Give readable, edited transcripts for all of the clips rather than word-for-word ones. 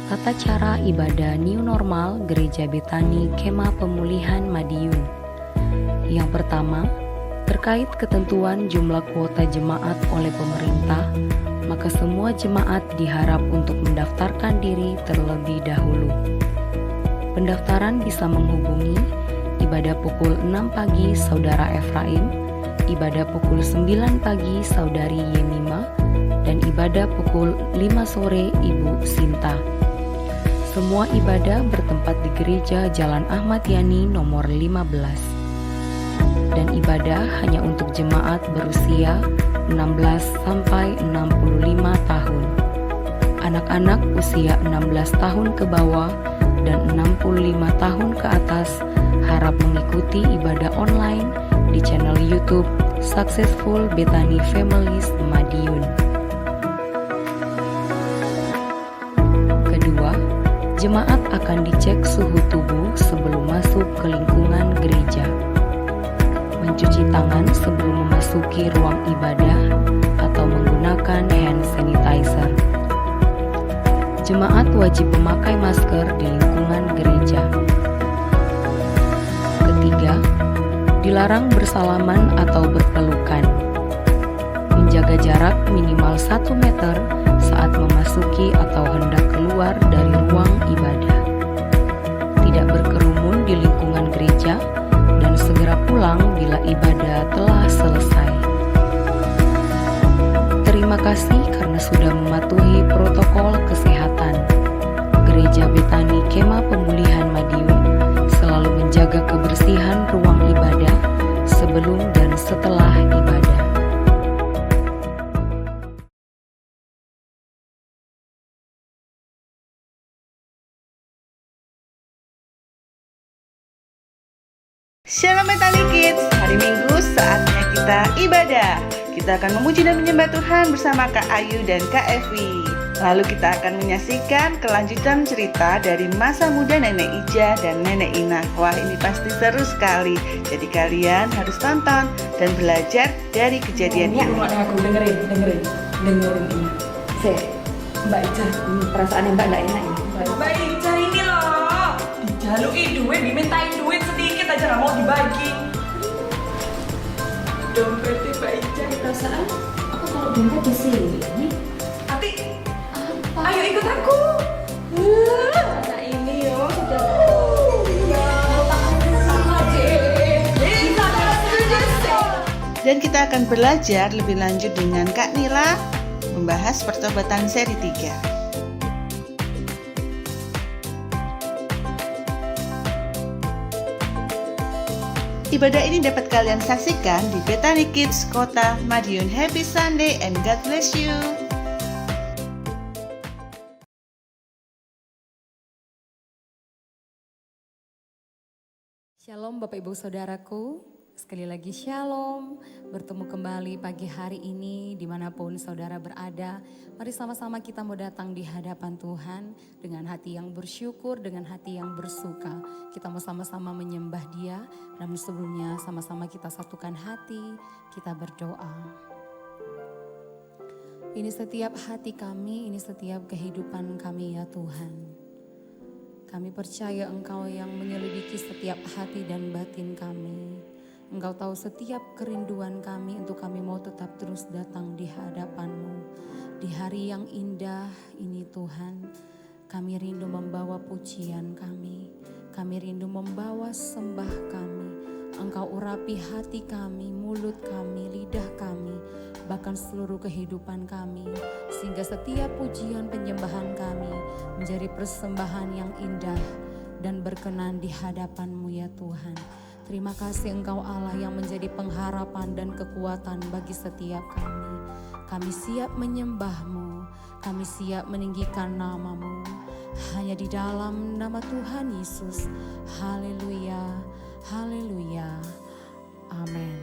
Tata cara ibadah New Normal Gereja Betani Kemah Pemulihan Madiun. Yang pertama, terkait ketentuan jumlah kuota jemaat oleh pemerintah, maka semua jemaat diharap untuk mendaftarkan diri terlebih dahulu. Pendaftaran bisa menghubungi ibadah pukul 6 pagi Saudara Efraim, ibadah pukul 9 pagi Saudari Yemima, dan ibadah pukul 5 sore Ibu Sinta. Semua ibadah bertempat di Gereja Jalan Ahmad Yani nomor 15. Dan ibadah hanya untuk jemaat berusia 16 sampai 65 tahun. Anak-anak usia 16 tahun ke bawah dan 65 tahun ke atas harap mengikuti ibadah online di channel YouTube Successful Betani Families Madiun. Kedua, jemaat akan dicek suhu tubuh sebelum masuk ke lingkungan gereja. Mencuci tangan sebelum memasuki ruang ibadah atau menggunakan hand sanitizer. Jemaat wajib memakai masker di lingkungan gereja. Ketiga, dilarang bersalaman atau berpelukan. Menjaga jarak minimal 1 meter saat memasuki atau hendak keluar dari ruang ibadah. Tidak berkerumun di lingkungan gereja dan segera pulang bila ibadah telah selesai. Terima kasih karena sudah mematuhi protokol kesehatan. Gereja Betani Kemah Pemulihan Madiun selalu menjaga kebersihan ruang ibadah sebelum dan setelah ibadah. Shalom Betani Kids, hari Minggu saatnya kita ibadah. Kita akan memuji dan menyembah Tuhan bersama Kak Ayu dan Kak Evi. Lalu kita akan menyaksikan kelanjutan cerita dari masa muda Nenek Ija dan Nenek Ina. Wah, ini pasti seru sekali. Jadi kalian harus tonton dan belajar dari kejadian ini. Aku dengerin ini. Mbak Ija, perasaan Mbak nggak enak ini. Mbak Ija ini loh, dijaluki duit, dimintain duit sedikit aja nggak mau dibagi. Dompetnya Mbak Ija. Perasaan aku kalau dompet di sini. Ati, ayo ikut aku. Nah ini yo sudah. Dan kita akan belajar lebih lanjut dengan Kak Nila membahas pertobatan seri 3. Ibadah ini dapat kalian saksikan di Betani Kids Kota Madiun. Happy Sunday and God bless you. Shalom Bapak Ibu Saudaraku, sekali lagi shalom, bertemu kembali pagi hari ini dimanapun saudara berada. Mari sama-sama kita mau datang di hadapan Tuhan dengan hati yang bersyukur, dengan hati yang bersuka. Kita mau sama-sama menyembah Dia, namun sebelumnya sama-sama kita satukan hati, kita berdoa. Ini setiap hati kami, ini setiap kehidupan kami ya Tuhan. Kami percaya Engkau yang menyelidiki setiap hati dan batin kami. Engkau tahu setiap kerinduan kami untuk kami mau tetap terus datang di hadapan-Mu. Di hari yang indah ini Tuhan, kami rindu membawa pujian kami. Kami rindu membawa sembah kami. Engkau urapi hati kami, mulut kami, lidah kami, bahkan seluruh kehidupan kami. Sehingga setiap pujian penyembahan kami menjadi persembahan yang indah dan berkenan di hadapan-Mu ya Tuhan. Terima kasih Engkau Allah yang menjadi pengharapan dan kekuatan bagi setiap kami. Kami siap menyembah-Mu, kami siap meninggikan nama-Mu. Hanya di dalam nama Tuhan Yesus. Haleluya, haleluya, amin.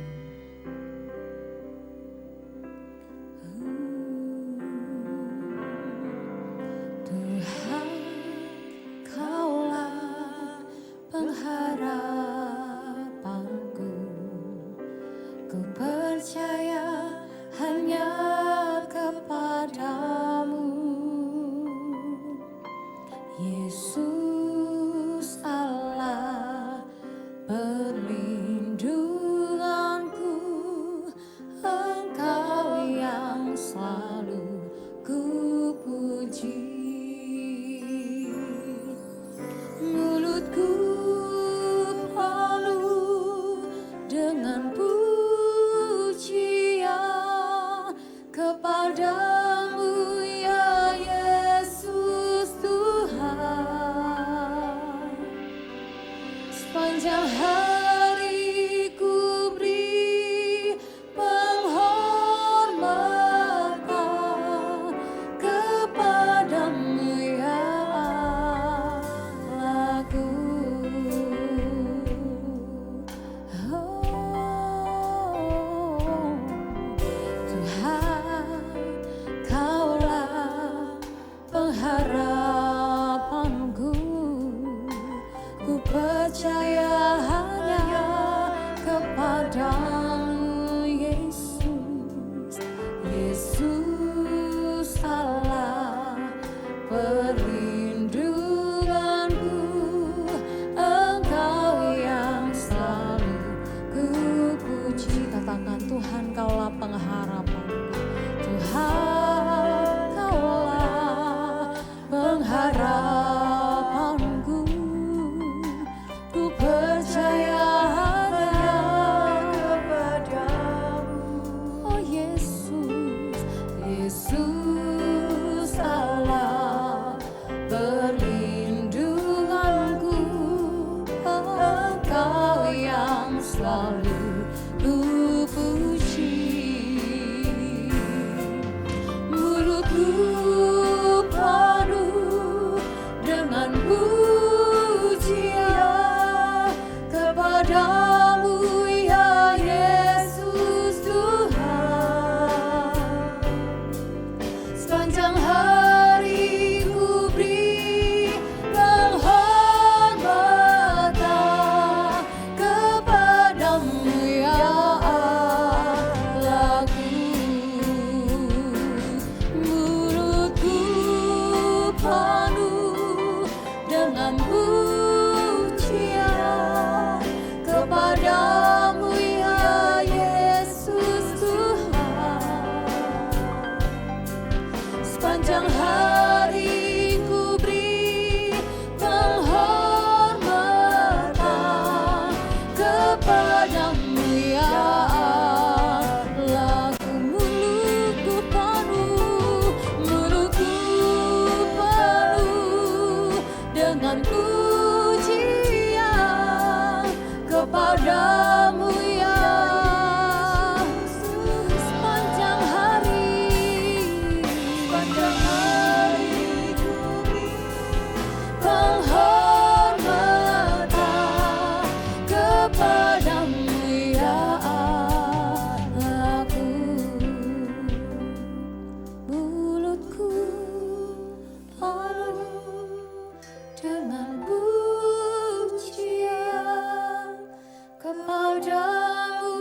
Tuhan, Kaulah pengharapanku. Ku percaya hanya kepadamu. Yesus Allah perlindunganku, Engkau yang selalu ku puji. Mulutku penuh dengan pujian kepadamu ya Yesus Tuhan. Sepanjang hari ku beri penghormatan kepadamu ya Allahku. Oh, Tuhan, Kaulah pengharapanku. Ku percaya hanya kepadamu Yesus. Yesus Allah perlindunganku, Engkau yang selalu ku puji. Katakan, Tuhan Kaulah pengharapanku. Tuhan Kaulah pengharapanku. Ku percaya hanya kepadamu, oh Yesus. Yesus Allah perlindunganku, Engkau yang selalu ku puji. Mulutku penuh dengan pujian kepadamu ya Yesus Tuhan. Sepanjang hari ku beri penghormatan kepadamu ya Allahku. Mulutku penuh dengan pujian kepadamu ya Yesus Tuhan. Sepanjang hari ku beri penghormatan kepadamu ya Allahku. Mulutku penuh dengan pujian kepadamu ya sepanjang hari ku beri penghormatan kepadamu ya Allahku. Mulutku penuh dengan pujian kepadamu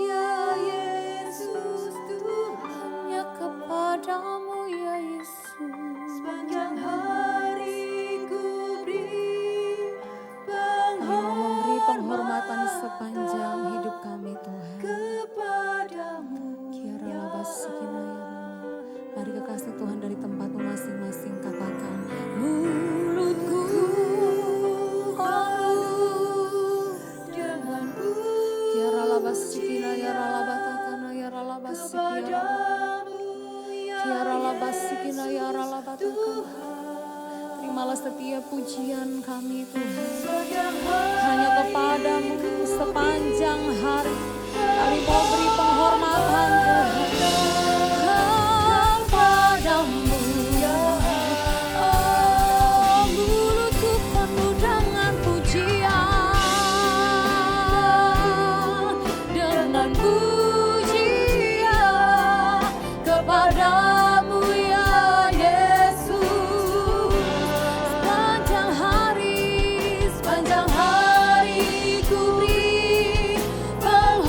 ya Yesus Tuhan, ya kepadamu ya Yesus. Sepanjang hari ku beri penghormatan sepanjang hidup kami Tuhan kepadamu. Kiara Labasikina ya Allah. Mari kekasih Tuhan dari tempatmu masing-masing katakan, mulutku penuh dengan pujian. Kiara Labasikina ya Ralabatakana ya Ralabasikina. Kiara Labasikina ya Ralabatakana. Terimalah setiap pujian kami Tuhan, hanya kepadamu sepanjang hari. Kami mau beri penghormatan Tuhan kepadamu ya Allah. Mulutku penuh dengan pujian, dengan pujian kepadamu ya Yesus. Sepanjang hari ku beri penghormatan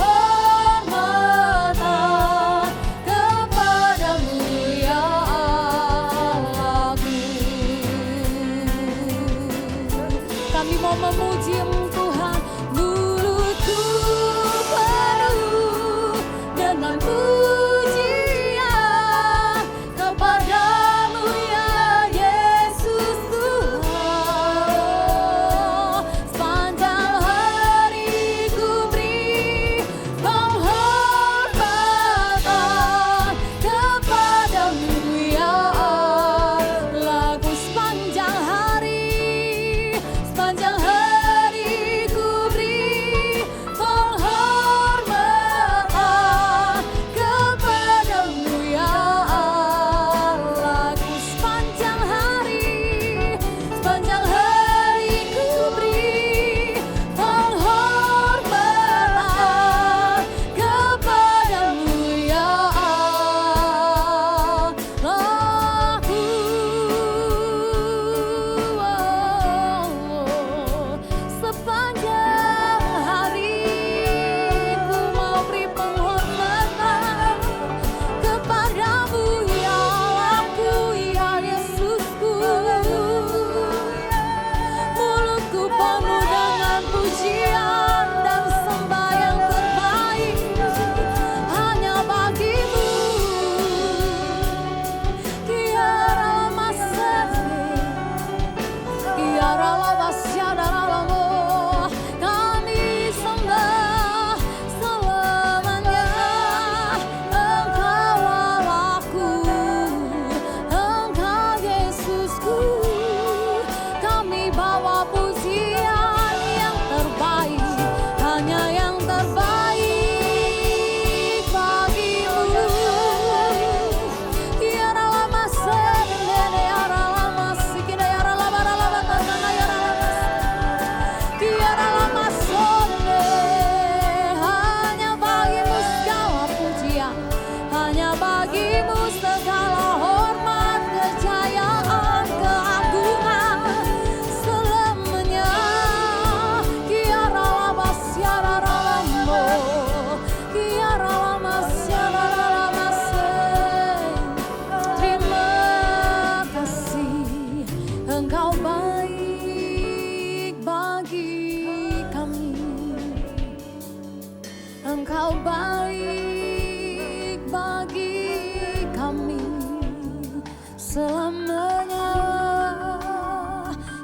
selamanya.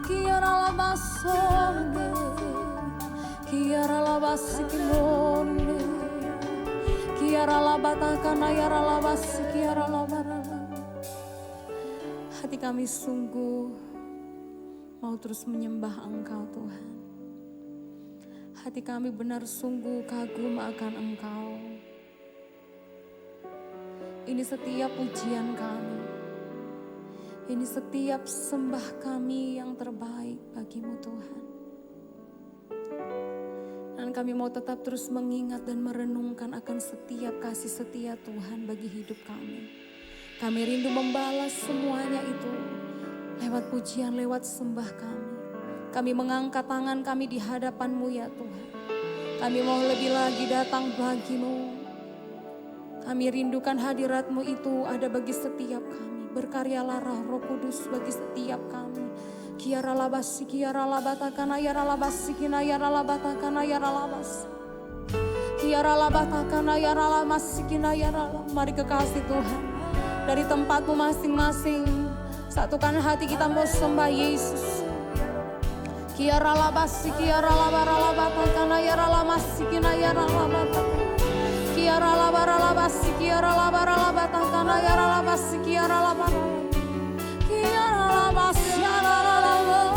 Kiara labasone, kiara labasikinone, kiara labatakana yara labasi, kiara labarala. Hati kami sungguh mau terus menyembah Engkau Tuhan. Hati kami benar sungguh kagum akan Engkau. Ini setiap pujian kami. Ini setiap sembah kami yang terbaik bagi-Mu Tuhan. Dan kami mau tetap terus mengingat dan merenungkan akan setiap kasih setia Tuhan bagi hidup kami. Kami rindu membalas semuanya itu lewat pujian, lewat sembah kami. Kami mengangkat tangan kami di hadapan-Mu ya Tuhan. Kami mau lebih lagi datang bagi-Mu. Kami rindukan hadirat-Mu itu ada bagi setiap kami. Berkaryalah Roh Kudus bagi setiap kami. Kiara labasi, kiara labatakana, yara labasi, kina yara labatakana, yara labas. Kiara labatakana, yara lamasi, kina yara. Mari kekasih Tuhan, dari tempatmu masing-masing, satukan hati kita mau sembah Yesus. Kiara labasi, kiara labara labatakana, yara lamasi, kina yara labatakana. Kiara labara labasi, kiara labara labatakana, yara labasi, kiara labara. Kiara labasi, yara labara.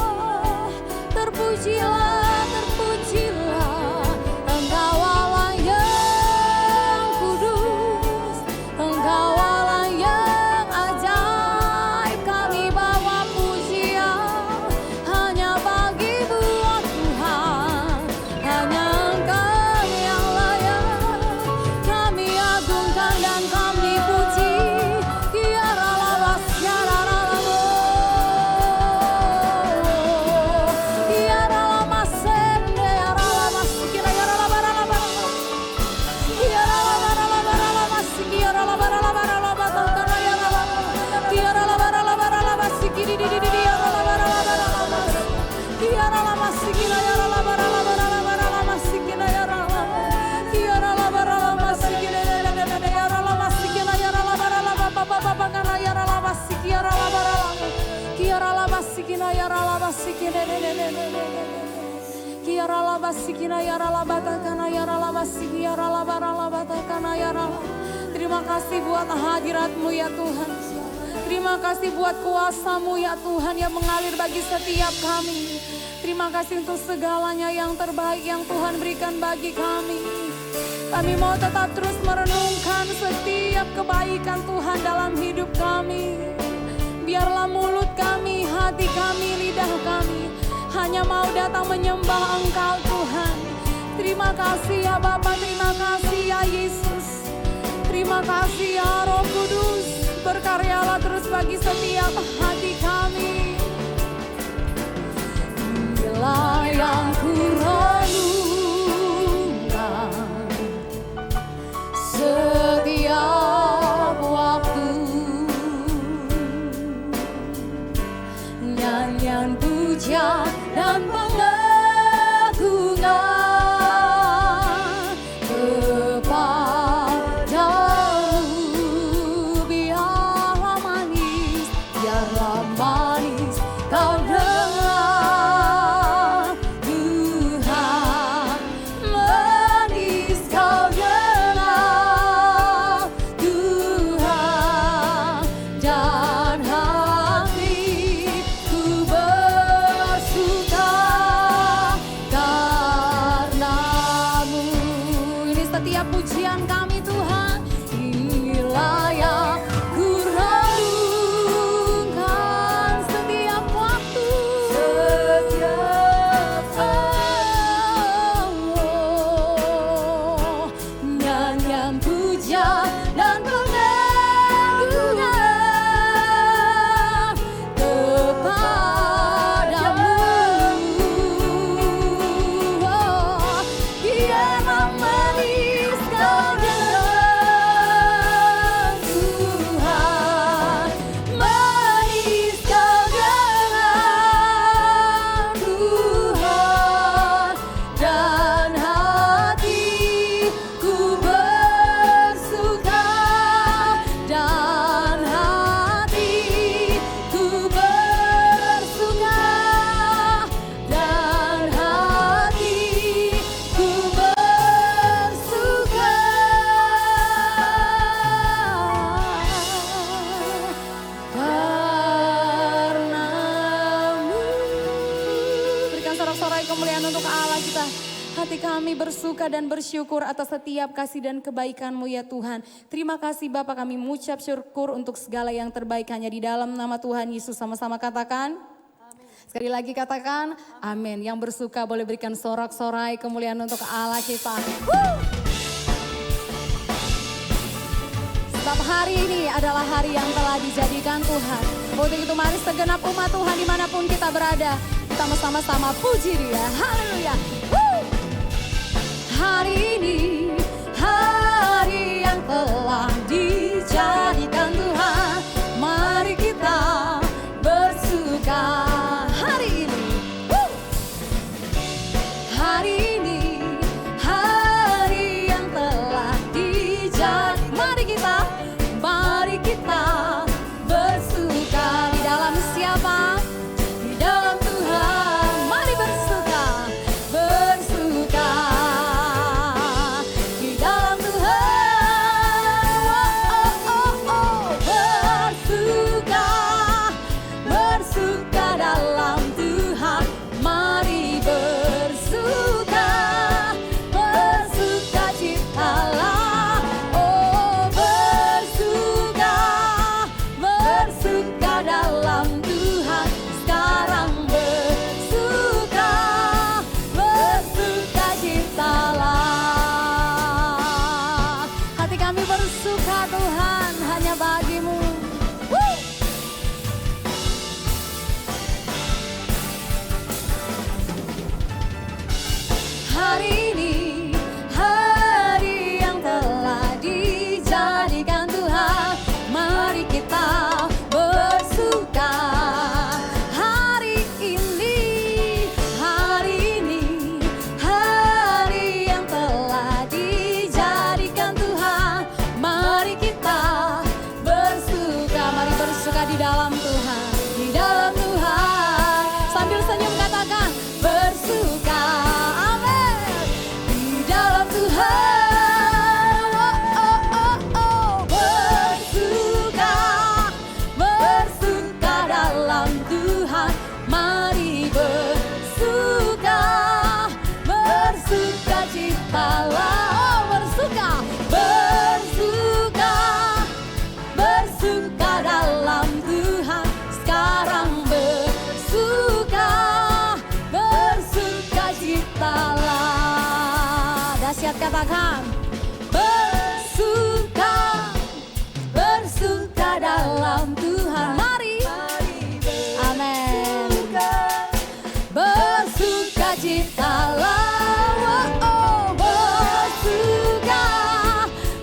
Terpujilah, terpujilah, Engkau Allah yang kudus, Engkau Allah yang ajaib. Kami bawa pujian hanya bagi-Mu Tuhan, hanya Engkau yang layak. Kami agungkan dan kami puji. Kiara labas, kiara labas, kiara labas, kiara labas, kiara labara labara, kiara labara labara labas, kiara labara labara labas, kiara labara labara labas, kiara labara labara labas, kiara labas, kiara labara labara labas, kiara labara labas, kiara labas, kiara labara labas, papa kana yara labas, kiara labara labas, kiara labas, kiara labas, kiara labas, kiara yara labata kana yara labas, kiara labara labata kana yara. Terima kasih buat hadirat-Mu ya Tuhan. Terima kasih buat kuasa-Mu ya Tuhan yang mengalir bagi setiap kami. Terima kasih untuk segalanya yang terbaik yang Tuhan berikan bagi kami. Kami mau tetap terus merenungkan setiap kebaikan Tuhan dalam hidup kami. Biarlah mulut kami, hati kami, lidah kami hanya mau datang menyembah Engkau Tuhan. Terima kasih ya Bapa, terima kasih ya Yesus. Terima kasih ya Roh Kudus. Berkaryalah terus bagi setiap hati kami. Bila yang ku renungkan setiap waktu, nyanyian puja dan pengagungan kepadamu. Biarlah manis kau dengar Tuhan, manis kau dengar Tuhan, dan hatiku bersuka karenamu. Ini setiap pujian kami Tuhan. Inilah yang ku renungkan sorak-sorai kemuliaan untuk Allah kita. Hati kami bersuka dan bersyukur atas setiap kasih dan kebaikan-Mu ya Tuhan. Terima kasih Bapa, kami mengucap syukur untuk segala yang terbaik hanya di dalam nama Tuhan Yesus. Sama-sama katakan. Sekali lagi katakan amin. Yang bersuka boleh berikan sorak-sorai kemuliaan untuk Allah kita. Sebab hari ini adalah hari yang telah dijadikan Tuhan. Untuk itu mari segenap umat Tuhan dimanapun kita berada, kita sama-sama puji Dia. Haleluya. Hari ini hari yang telah dijadikan Tuhan. Mari kita bersuka. Hari ini hari ini hari yang telah dijadikan. Mari kita bersuka di dalam siapa? Di dalam Tuhan. Mari bersuka, bersuka di dalam Tuhan. Bersuka, bersuka dalam Tuhan. Mari bersuka, bersuka citalah. Bersuka dalam Tuhan, sekarang bersuka, bersuka citalah. Hati kami bersuka Tuhan, hanya bagi-Mu. Hari ini, hari yang telah dijadikan Tuhan. Mari kita bersuka. Hari ini, hari yang telah dijadikan Tuhan. Mari kita bersuka. Mari bersuka di dalam Tuhan, di dalam Tuhan. Sambil senyum katakan bersuka. Amin. Di dalam Tuhan. Mari bersuka, bersuka citalah. Bersuka, bersuka, bersuka dalam Tuhan. Sekarang bersuka, bersuka citalah. Dahsyat katakan bersuka, bersuka dalam Tuhan. Mari, amin. Bersuka citalah, bersuka,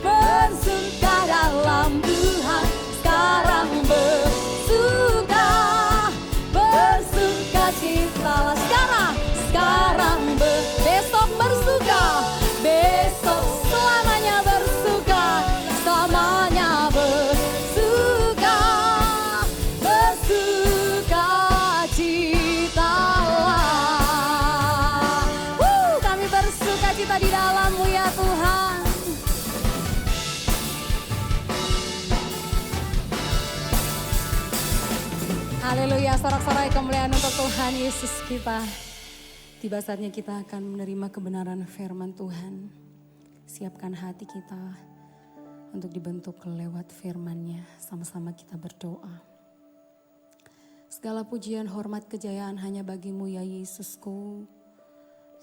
bersuka dalam Tuhan. Sekarang bersuka, bersuka citalah. Sekarang besok bersuka, besok selamanya bersuka, selamanya bersuka, bersuka citalah. Kami bersuka cita di dalam-Mu ya Tuhan. Haleluya, sorak-sorai kemuliaan untuk Tuhan Yesus kita. Tiba saatnya kita akan menerima kebenaran firman Tuhan. Siapkan hati kita untuk dibentuk lewat firman-Nya. Sama-sama kita berdoa. Segala pujian, hormat, kejayaan hanya bagi-Mu ya Yesusku.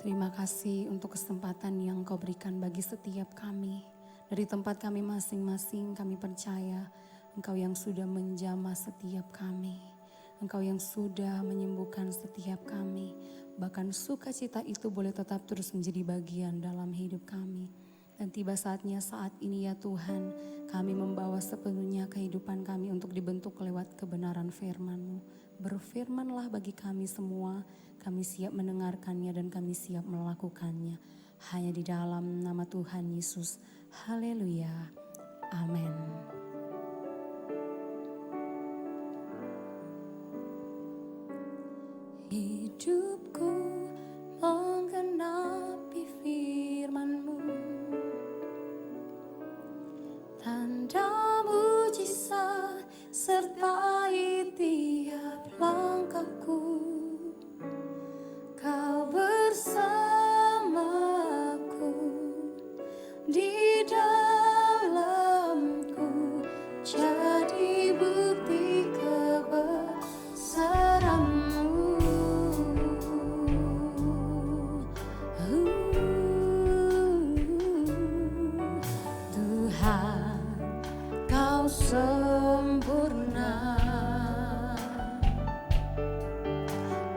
Terima kasih untuk kesempatan yang Kau berikan bagi setiap kami. Dari tempat kami masing-masing kami percaya Engkau yang sudah menjamah setiap kami. Engkau yang sudah menyembuhkan setiap kami. Bahkan sukacita itu boleh tetap terus menjadi bagian dalam hidup kami. Dan tiba saatnya saat ini ya Tuhan, kami membawa sepenuhnya kehidupan kami untuk dibentuk lewat kebenaran firman-Mu. Berfirmanlah bagi kami semua, kami siap mendengarkannya dan kami siap melakukannya. Hanya di dalam nama Tuhan Yesus. Haleluya. Amin. Hidupku menggenapi firman-Mu, tanda mujizat sertai tiap langkahku. Kau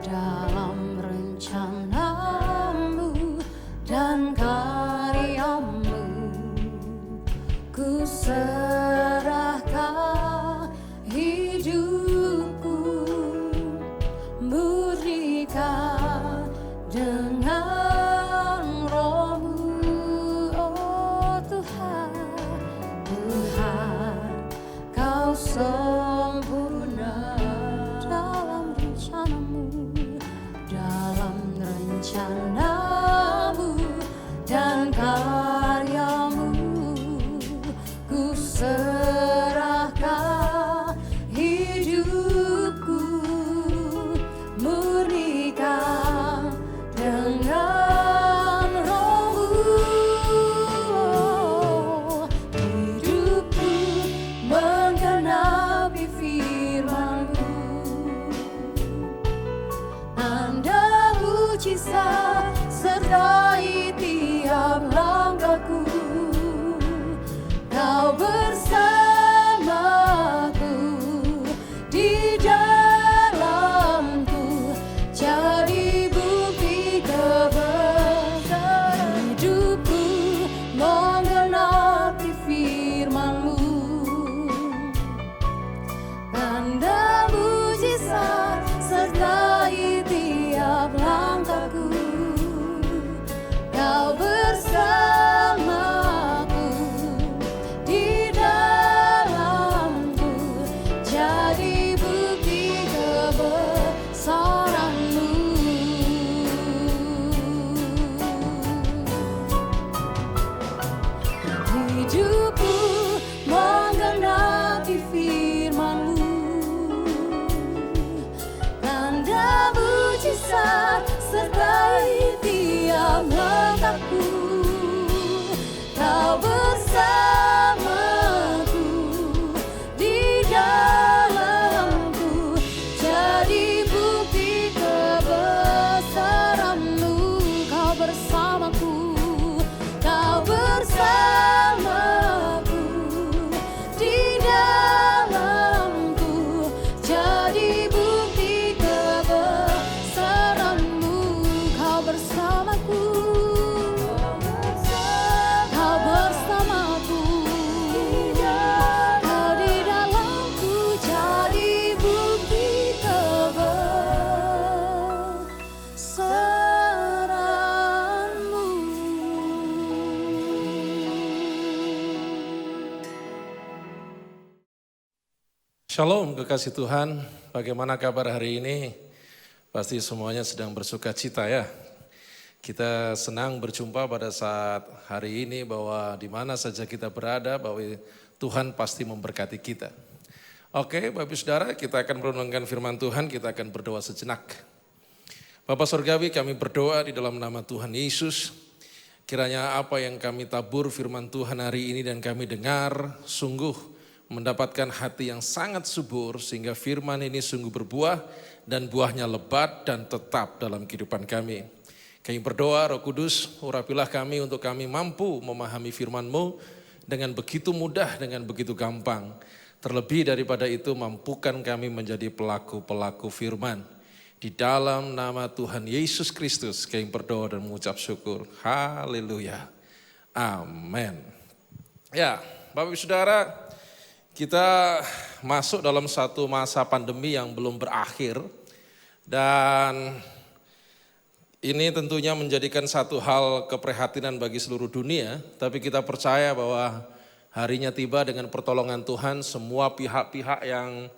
dalam rencanamu dan karyamu. Ku serahkan hidupku, murnikan dengan roh-Mu, oh Tuhan. Tuhan, Kau sempurna dalam rencanamu dan karyamu. Ku serahkan hidupku, murnikan dengan roh-Mu. Hidupku menggenapi firman-Mu, tanda mujizat sertai tiap langkahku. Kau bersamaku di dalamku, jadi bukti kebesaran. Hidupku menggenapi firman-Mu, tanda mujizat sertai tiap langkahku. Kau bersamaku di dalamku, jadi bukti kebesaran-Mu. Hidupku menggenapi firman-Mu, tanda mujizat sertai tiap langkahku. Kau bersamaku di dalamku, jadi bukti kebesaran-Mu. Kau bersamaku, Kau bersamaku di dalamku, jadi bukti kebesaran-Mu. Kau bersamaku, Kau bersamaku, Kau di dalamku, jadi bukti kebesaran-Mu. Shalom kekasih Tuhan, bagaimana kabar hari ini? Pasti semuanya sedang bersuka cita ya. Kita senang berjumpa pada saat hari ini bahwa di mana saja kita berada bahwa Tuhan pasti memberkati kita. Oke Bapak Saudara, kita akan merenungkan firman Tuhan, kita akan berdoa sejenak. Bapak Surgawi, kami berdoa di dalam nama Tuhan Yesus. Kiranya apa yang kami tabur firman Tuhan hari ini dan kami dengar sungguh mendapatkan hati yang sangat subur sehingga firman ini sungguh berbuah dan buahnya lebat dan tetap dalam kehidupan kami. Kami berdoa Roh Kudus, urapilah kami untuk kami mampu memahami firman-Mu dengan begitu mudah, dengan begitu gampang. Terlebih daripada itu mampukan kami menjadi pelaku-pelaku firman. Di dalam nama Tuhan Yesus Kristus kami berdoa dan mengucap syukur. Haleluya. Amin. Ya, Bapak Ibu Saudara, kita masuk dalam satu masa pandemi yang belum berakhir dan ini tentunya menjadikan satu hal keprihatinan bagi seluruh dunia, tapi kita percaya bahwa harinya tiba dengan pertolongan Tuhan, semua pihak-pihak yang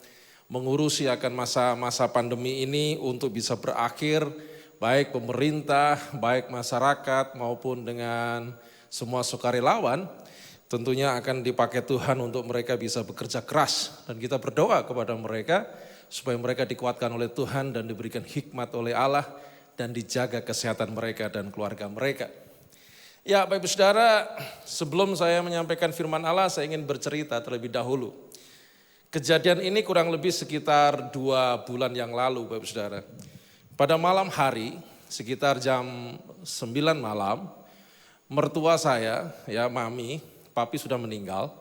mengurusi akan masa-masa pandemi ini untuk bisa berakhir, baik pemerintah, baik masyarakat maupun dengan semua sukarelawan, tentunya akan dipakai Tuhan untuk mereka bisa bekerja keras. Dan kita berdoa kepada mereka supaya mereka dikuatkan oleh Tuhan dan diberikan hikmat oleh Allah dan dijaga kesehatan mereka dan keluarga mereka. Ya Bapak Ibu Saudara, sebelum saya menyampaikan firman Allah, saya ingin bercerita terlebih dahulu. Kejadian ini kurang lebih sekitar 2 bulan yang lalu Bapak Ibu Saudara. Pada malam hari, sekitar jam 9 malam, mertua saya, ya Mami, Papi sudah meninggal.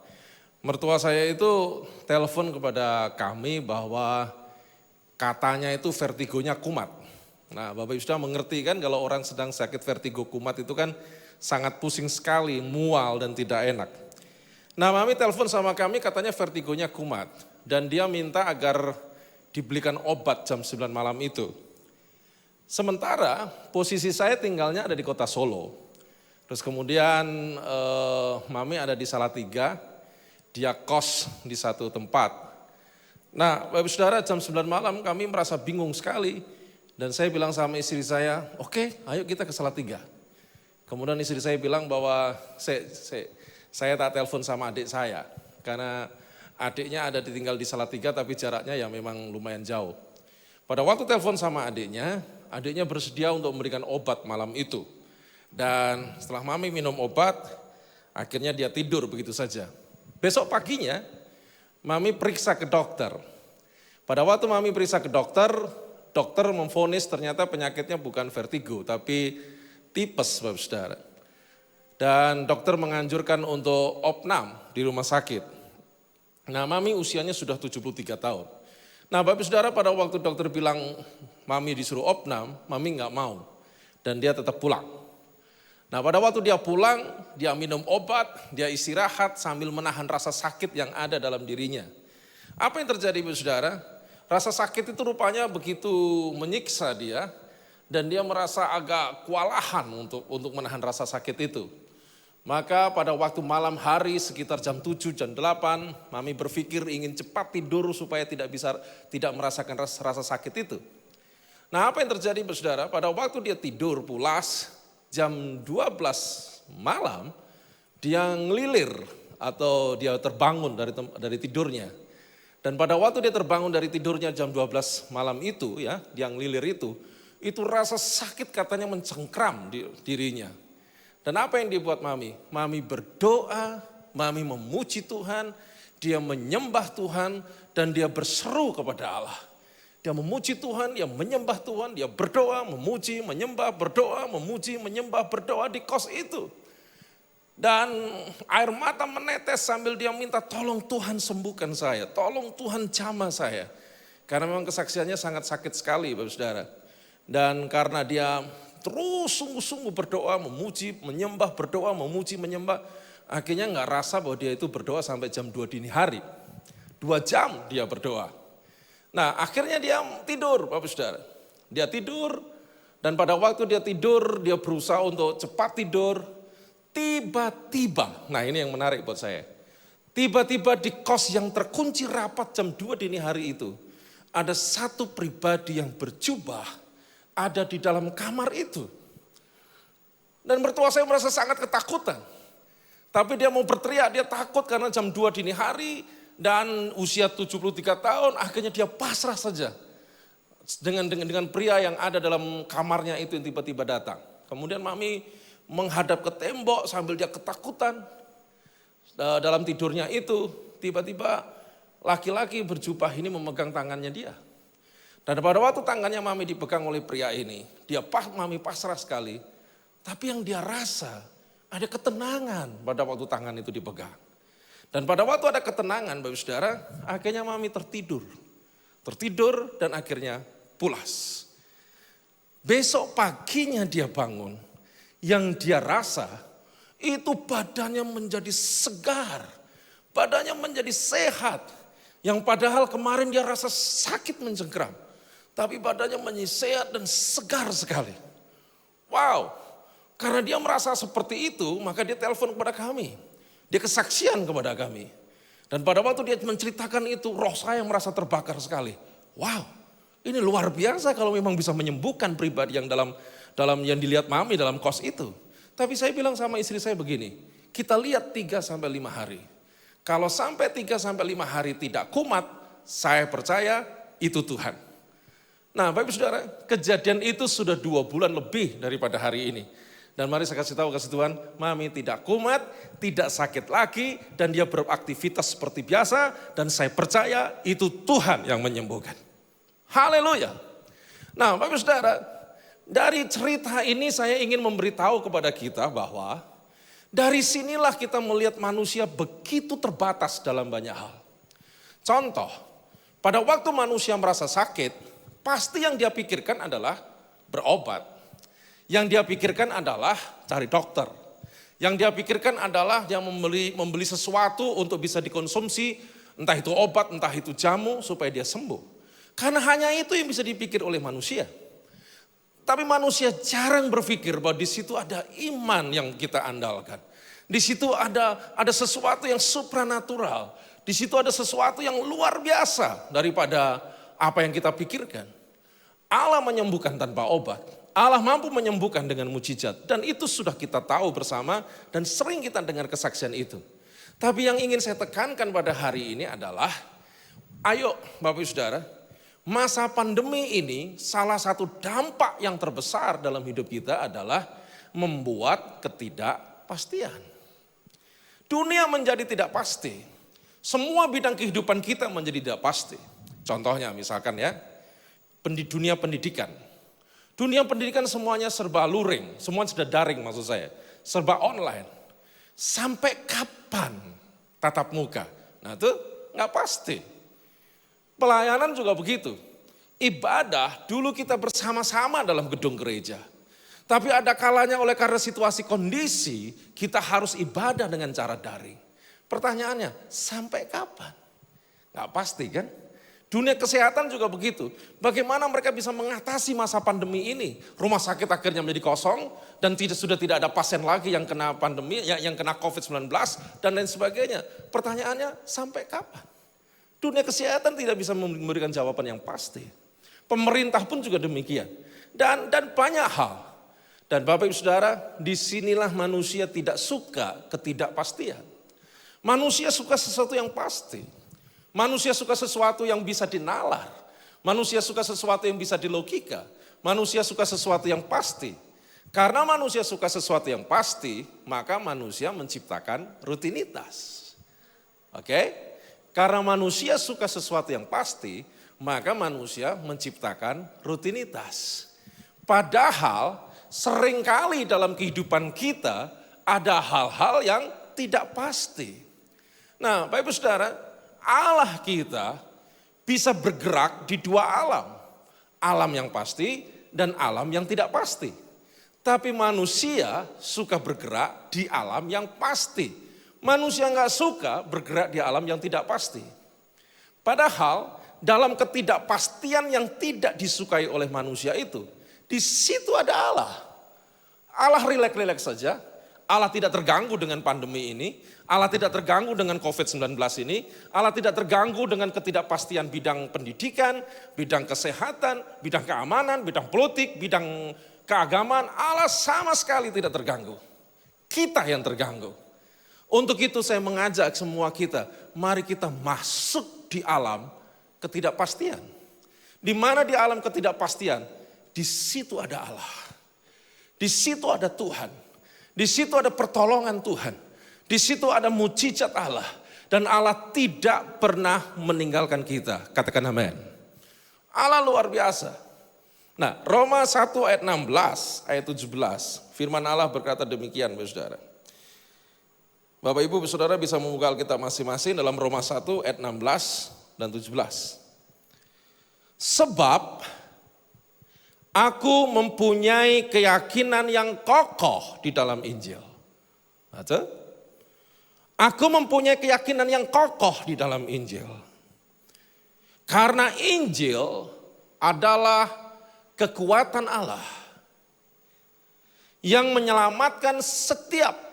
Mertua saya itu telepon kepada kami bahwa katanya itu vertigonya kumat. Nah, Bapak Ibu sudah mengerti kan kalau orang sedang sakit vertigo kumat itu kan sangat pusing sekali, mual dan tidak enak. Nah, Mami telepon sama kami katanya vertigonya kumat dan dia minta agar dibelikan obat jam 9 malam itu. Sementara posisi saya tinggalnya ada di kota Solo. Terus kemudian Mami ada di Salatiga, dia kos di satu tempat. Nah, Bapak Saudara jam 9 malam kami merasa bingung sekali. Dan saya bilang sama istri saya, oke, ayo kita ke Salatiga. Kemudian istri saya bilang bahwa saya tak telepon sama adik saya. Karena adiknya ada tinggal di Salatiga tapi jaraknya ya memang lumayan jauh. Pada waktu telepon sama adiknya bersedia untuk memberikan obat malam itu. Dan setelah Mami minum obat, akhirnya dia tidur begitu saja. Besok paginya, Mami periksa ke dokter. Pada waktu Mami periksa ke dokter memvonis ternyata penyakitnya bukan vertigo, tapi tipes, Bapak Saudara. Dan dokter menganjurkan untuk opnam di rumah sakit. Nah, Mami usianya sudah 73 tahun. Nah, Bapak Saudara pada waktu dokter bilang Mami disuruh opnam, Mami nggak mau. Dan dia tetap pulang. Nah, pada waktu dia pulang, dia minum obat, dia istirahat sambil menahan rasa sakit yang ada dalam dirinya. Apa yang terjadi, Bapak Saudara? Rasa sakit itu rupanya begitu menyiksa dia dan dia merasa agak kewalahan untuk menahan rasa sakit itu. Maka pada waktu malam hari sekitar jam 7, jam 8, Mami berpikir ingin cepat tidur supaya tidak merasakan rasa sakit itu. Nah, apa yang terjadi, Saudara? Pada waktu dia tidur pulas jam 12 malam dia ngelilir atau dia terbangun dari tidurnya. Dan pada waktu dia terbangun dari tidurnya jam 12 malam itu ya, dia ngelilir itu rasa sakit katanya mencengkram di dirinya. Dan apa yang dibuat Mami? Mami berdoa, Mami memuji Tuhan, dia menyembah Tuhan dan dia berseru kepada Allah. Dia memuji Tuhan, dia menyembah Tuhan, dia berdoa, memuji, menyembah, berdoa, memuji, menyembah, berdoa di kos itu. Dan air mata menetes sambil dia minta tolong Tuhan sembuhkan saya, tolong Tuhan jamah saya. Karena memang kesaksiannya sangat sakit sekali, Bapak Saudara. Dan karena dia terus sungguh-sungguh berdoa, memuji, menyembah, berdoa, memuji, menyembah. Akhirnya nggak rasa bahwa dia itu berdoa sampai jam 2 dini hari. 2 jam dia berdoa. Nah, akhirnya dia tidur, Bapak Saudara. Dia tidur dan pada waktu dia tidur, dia berusaha untuk cepat tidur. Tiba-tiba, nah ini yang menarik buat saya. Tiba-tiba di kos yang terkunci rapat jam 2 dini hari itu, ada satu pribadi yang berjubah ada di dalam kamar itu. Dan mertua saya merasa sangat ketakutan. Tapi dia mau berteriak, dia takut karena jam 2 dini hari dan usia 73 tahun, akhirnya dia pasrah saja. Dengan pria yang ada dalam kamarnya itu yang tiba-tiba datang. Kemudian Mami menghadap ke tembok sambil dia ketakutan. Dalam tidurnya itu tiba-tiba laki-laki berjubah ini memegang tangannya dia. Dan pada waktu tangannya Mami dipegang oleh pria ini, Mami pasrah sekali. Tapi yang dia rasa ada ketenangan pada waktu tangan itu dipegang. Dan pada waktu ada ketenangan, Bapak Saudara, akhirnya Mami tertidur. Tertidur dan akhirnya pulas. Besok paginya dia bangun. Yang dia rasa itu badannya menjadi segar, badannya menjadi sehat. Yang padahal kemarin dia rasa sakit mencengkram, tapi badannya menjadi sehat dan segar sekali. Wow, karena dia merasa seperti itu maka dia telepon kepada kami. Dia kesaksian kepada kami. Dan pada waktu dia menceritakan itu roh saya merasa terbakar sekali. Wow, ini luar biasa kalau memang bisa menyembuhkan pribadi yang dalam yang dilihat Mami dalam kos itu. Tapi saya bilang sama istri saya begini, kita lihat 3-5 hari. Kalau sampai 3-5 hari tidak kumat, saya percaya itu Tuhan. Nah, Bapak Saudara, kejadian itu sudah 2 bulan lebih daripada hari ini. Dan mari saya kasih Tuhan, Mami tidak kumat, tidak sakit lagi, dan dia beraktivitas seperti biasa, dan saya percaya itu Tuhan yang menyembuhkan. Haleluya. Nah, Bapak Saudara, dari cerita ini saya ingin memberitahu kepada kita bahwa dari sinilah kita melihat manusia begitu terbatas dalam banyak hal. Contoh, pada waktu manusia merasa sakit, pasti yang dia pikirkan adalah berobat, yang dia pikirkan adalah cari dokter. Yang dia pikirkan adalah dia membeli sesuatu untuk bisa dikonsumsi, entah itu obat, entah itu jamu, supaya dia sembuh. Karena hanya itu yang bisa dipikir oleh manusia. Tapi manusia jarang berpikir bahwa di situ ada iman yang kita andalkan. Di situ ada sesuatu yang supranatural. Di situ ada sesuatu yang luar biasa daripada apa yang kita pikirkan. Allah menyembuhkan tanpa obat. Allah mampu menyembuhkan dengan mujizat. Dan itu sudah kita tahu bersama dan sering kita dengar kesaksian itu. Tapi yang ingin saya tekankan pada hari ini adalah, ayo Bapak Ibu Saudara, masa pandemi ini salah satu dampak yang terbesar dalam hidup kita adalah membuat ketidakpastian. Dunia menjadi tidak pasti. Semua bidang kehidupan kita menjadi tidak pasti. Contohnya misalkan ya, dunia pendidikan. Dunia pendidikan semuanya serba luring, semuanya sudah daring maksud saya. Serba online. Sampai kapan tatap muka? Nah itu nggak pasti. Pelayanan juga begitu. Ibadah dulu kita bersama-sama dalam gedung gereja. Tapi ada kalanya oleh karena situasi kondisi kita harus ibadah dengan cara daring. Pertanyaannya sampai kapan? Nggak pasti kan? Dunia kesehatan juga begitu. Bagaimana mereka bisa mengatasi masa pandemi ini? Rumah sakit akhirnya menjadi kosong dan sudah tidak ada pasien lagi yang kena pandemi, yang kena COVID-19 dan lain sebagainya. Pertanyaannya sampai kapan? Dunia kesehatan tidak bisa memberikan jawaban yang pasti. Pemerintah pun juga demikian. Dan banyak hal. Dan Bapak Ibu Saudara, disinilah manusia tidak suka ketidakpastian. Manusia suka sesuatu yang pasti. Manusia suka sesuatu yang bisa dinalar. Manusia suka sesuatu yang bisa dilogika. Manusia suka sesuatu yang pasti. Karena manusia suka sesuatu yang pasti, maka manusia menciptakan rutinitas. Oke? Karena manusia suka sesuatu yang pasti, maka manusia menciptakan rutinitas. Padahal seringkali dalam kehidupan kita ada hal-hal yang tidak pasti. Nah, Bapak Ibu Saudara, Allah kita bisa bergerak di dua alam. Alam yang pasti dan alam yang tidak pasti. Tapi manusia suka bergerak di alam yang pasti. Manusia nggak suka bergerak di alam yang tidak pasti. Padahal dalam ketidakpastian yang tidak disukai oleh manusia itu, di situ ada Allah. Allah rileks-rileks saja. Allah tidak terganggu dengan pandemi ini. Allah tidak terganggu dengan COVID-19 ini. Allah tidak terganggu dengan ketidakpastian bidang pendidikan, bidang kesehatan, bidang keamanan, bidang politik, bidang keagamaan. Allah sama sekali tidak terganggu. Kita yang terganggu. Untuk itu saya mengajak semua kita, mari kita masuk di alam ketidakpastian. Di mana di alam ketidakpastian? Di situ ada Allah. Di situ ada Tuhan. Di situ ada pertolongan Tuhan. Di situ ada mujizat Allah. Dan Allah tidak pernah meninggalkan kita. Katakan amin. Allah luar biasa. Nah, Roma 1 ayat 16, ayat 17. Firman Allah berkata demikian, Saudara. Bapak Ibu Saudara bisa membuka Alkitab masing-masing dalam Roma 1 ayat 16 dan 17. Sebab aku mempunyai keyakinan yang kokoh di dalam Injil. Aku mempunyai keyakinan yang kokoh di dalam Injil. Karena Injil adalah kekuatan Allah yang menyelamatkan setiap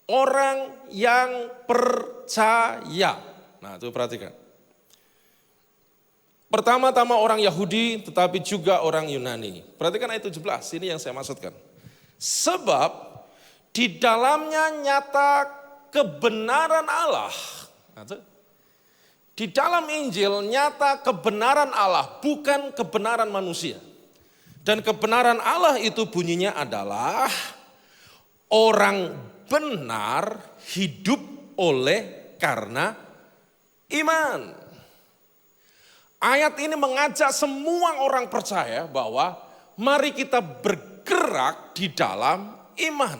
orang yang percaya. Nah, itu perhatikan. Pertama-tama orang Yahudi tetapi juga orang Yunani. Perhatikan ayat 17, ini yang saya maksudkan. Sebab di dalamnya nyata kebenaran Allah. Di dalam Injil nyata kebenaran Allah, bukan kebenaran manusia. Dan kebenaran Allah itu bunyinya adalah orang benar hidup oleh karena iman. Ayat ini mengajak semua orang percaya bahwa mari kita bergerak di dalam iman.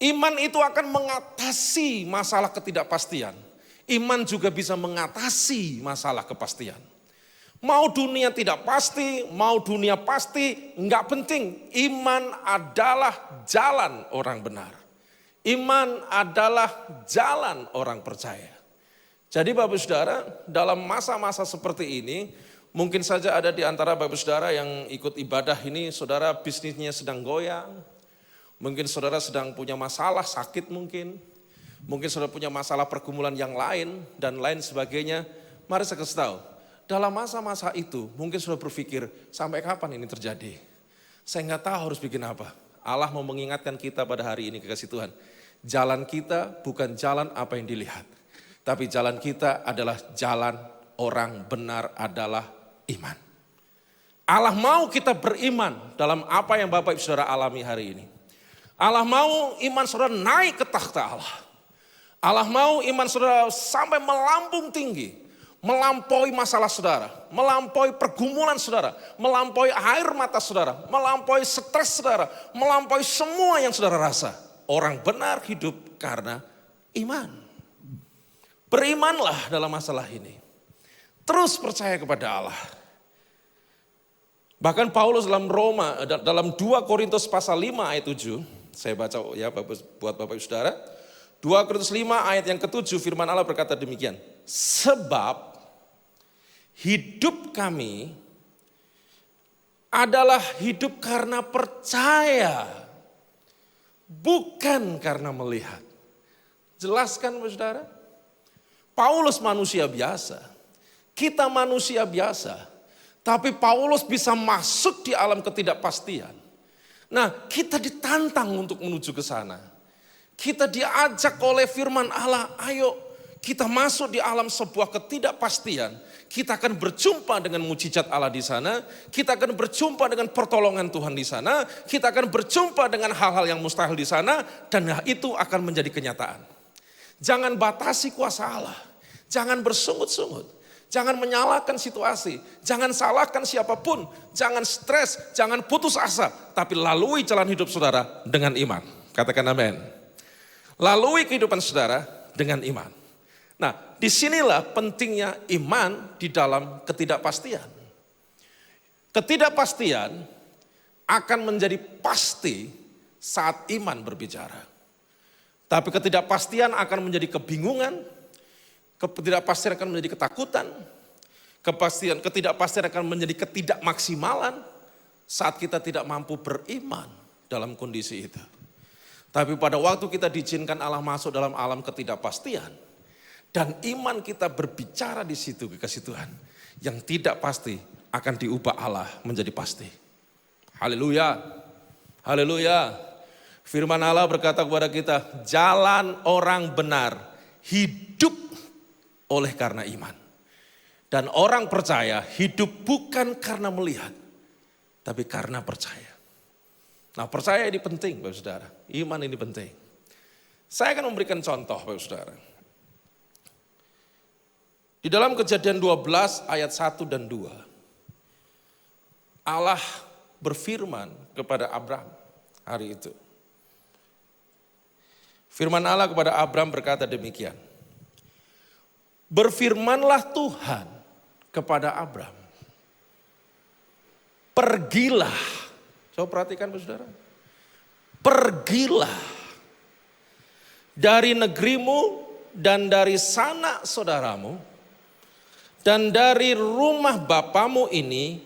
Iman itu akan mengatasi masalah ketidakpastian. Iman juga bisa mengatasi masalah kepastian. Mau dunia tidak pasti, mau dunia pasti, enggak penting. Iman adalah jalan orang benar. Iman adalah jalan orang percaya. Jadi Bapak Saudara, dalam masa-masa seperti ini, mungkin saja ada di antara Bapak Saudara yang ikut ibadah ini, saudara bisnisnya sedang goyang. Mungkin saudara sedang punya masalah, sakit mungkin. Mungkin saudara punya masalah pergumulan yang lain dan lain sebagainya. Mari saya kasih tahu. Dalam masa-masa itu mungkin sudah berpikir sampai kapan ini terjadi. Saya nggak tahu harus bikin apa. Allah mau mengingatkan kita pada hari ini kekasih Tuhan. Jalan kita bukan jalan apa yang dilihat. Tapi jalan kita adalah jalan orang benar adalah iman. Allah mau kita beriman dalam apa yang Bapak Ibu Saudara alami hari ini. Allah mau iman saudara naik ke takhta Allah. Allah mau iman saudara sampai melambung tinggi. Melampaui masalah saudara, melampaui pergumulan saudara, melampaui air mata saudara, melampaui stres saudara, melampaui semua yang saudara rasa. Orang benar hidup karena iman. Berimanlah dalam masalah ini. Terus percaya kepada Allah. Bahkan Paulus dalam 2 Korintus pasal 5 ayat 7, saya baca ya buat Bapak Ibu Saudara. 2 Korintus 5 ayat yang ke-7 firman Allah berkata demikian. Sebab hidup kami adalah hidup karena percaya, bukan karena melihat. Jelaskan Bapak Saudara? Paulus manusia biasa, kita manusia biasa, tapi Paulus bisa masuk di alam ketidakpastian. Nah, kita ditantang untuk menuju ke sana. Kita diajak oleh firman Allah, ayo kita masuk di alam sebuah ketidakpastian. Kita akan berjumpa dengan mujizat Allah di sana. Kita akan berjumpa dengan pertolongan Tuhan di sana. Kita akan berjumpa dengan hal-hal yang mustahil di sana. Dan itu akan menjadi kenyataan. Jangan batasi kuasa Allah. Jangan bersungut-sungut. Jangan menyalahkan situasi. Jangan salahkan siapapun. Jangan stres. Jangan putus asa. Tapi lalui jalan hidup saudara dengan iman. Katakan amin. Lalui kehidupan saudara dengan iman. Nah, disinilah pentingnya iman di dalam ketidakpastian. Ketidakpastian akan menjadi pasti saat iman berbicara. Tapi ketidakpastian akan menjadi kebingungan, ketidakpastian akan menjadi ketakutan, ketidakpastian akan menjadi ketidakmaksimalan saat kita tidak mampu beriman dalam kondisi itu. Tapi pada waktu kita diizinkan Allah masuk dalam alam ketidakpastian, dan iman kita berbicara di situ kekasih Tuhan, yang tidak pasti akan diubah Allah menjadi pasti. Haleluya, haleluya. Firman Allah berkata kepada kita, jalan orang benar hidup oleh karena iman. Dan orang percaya hidup bukan karena melihat, tapi karena percaya. Nah, percaya ini penting Bapak Saudara, iman ini penting. Saya akan memberikan contoh Bapak Saudara. Di dalam Kejadian 12 ayat 1 dan 2. Allah berfirman kepada Abram hari itu. Firman Allah kepada Abram berkata demikian. Berfirmanlah Tuhan kepada Abram. Pergilah. Coba perhatikan Bapak Saudara. Pergilah dari negerimu dan dari sanak saudaramu dan dari rumah bapamu ini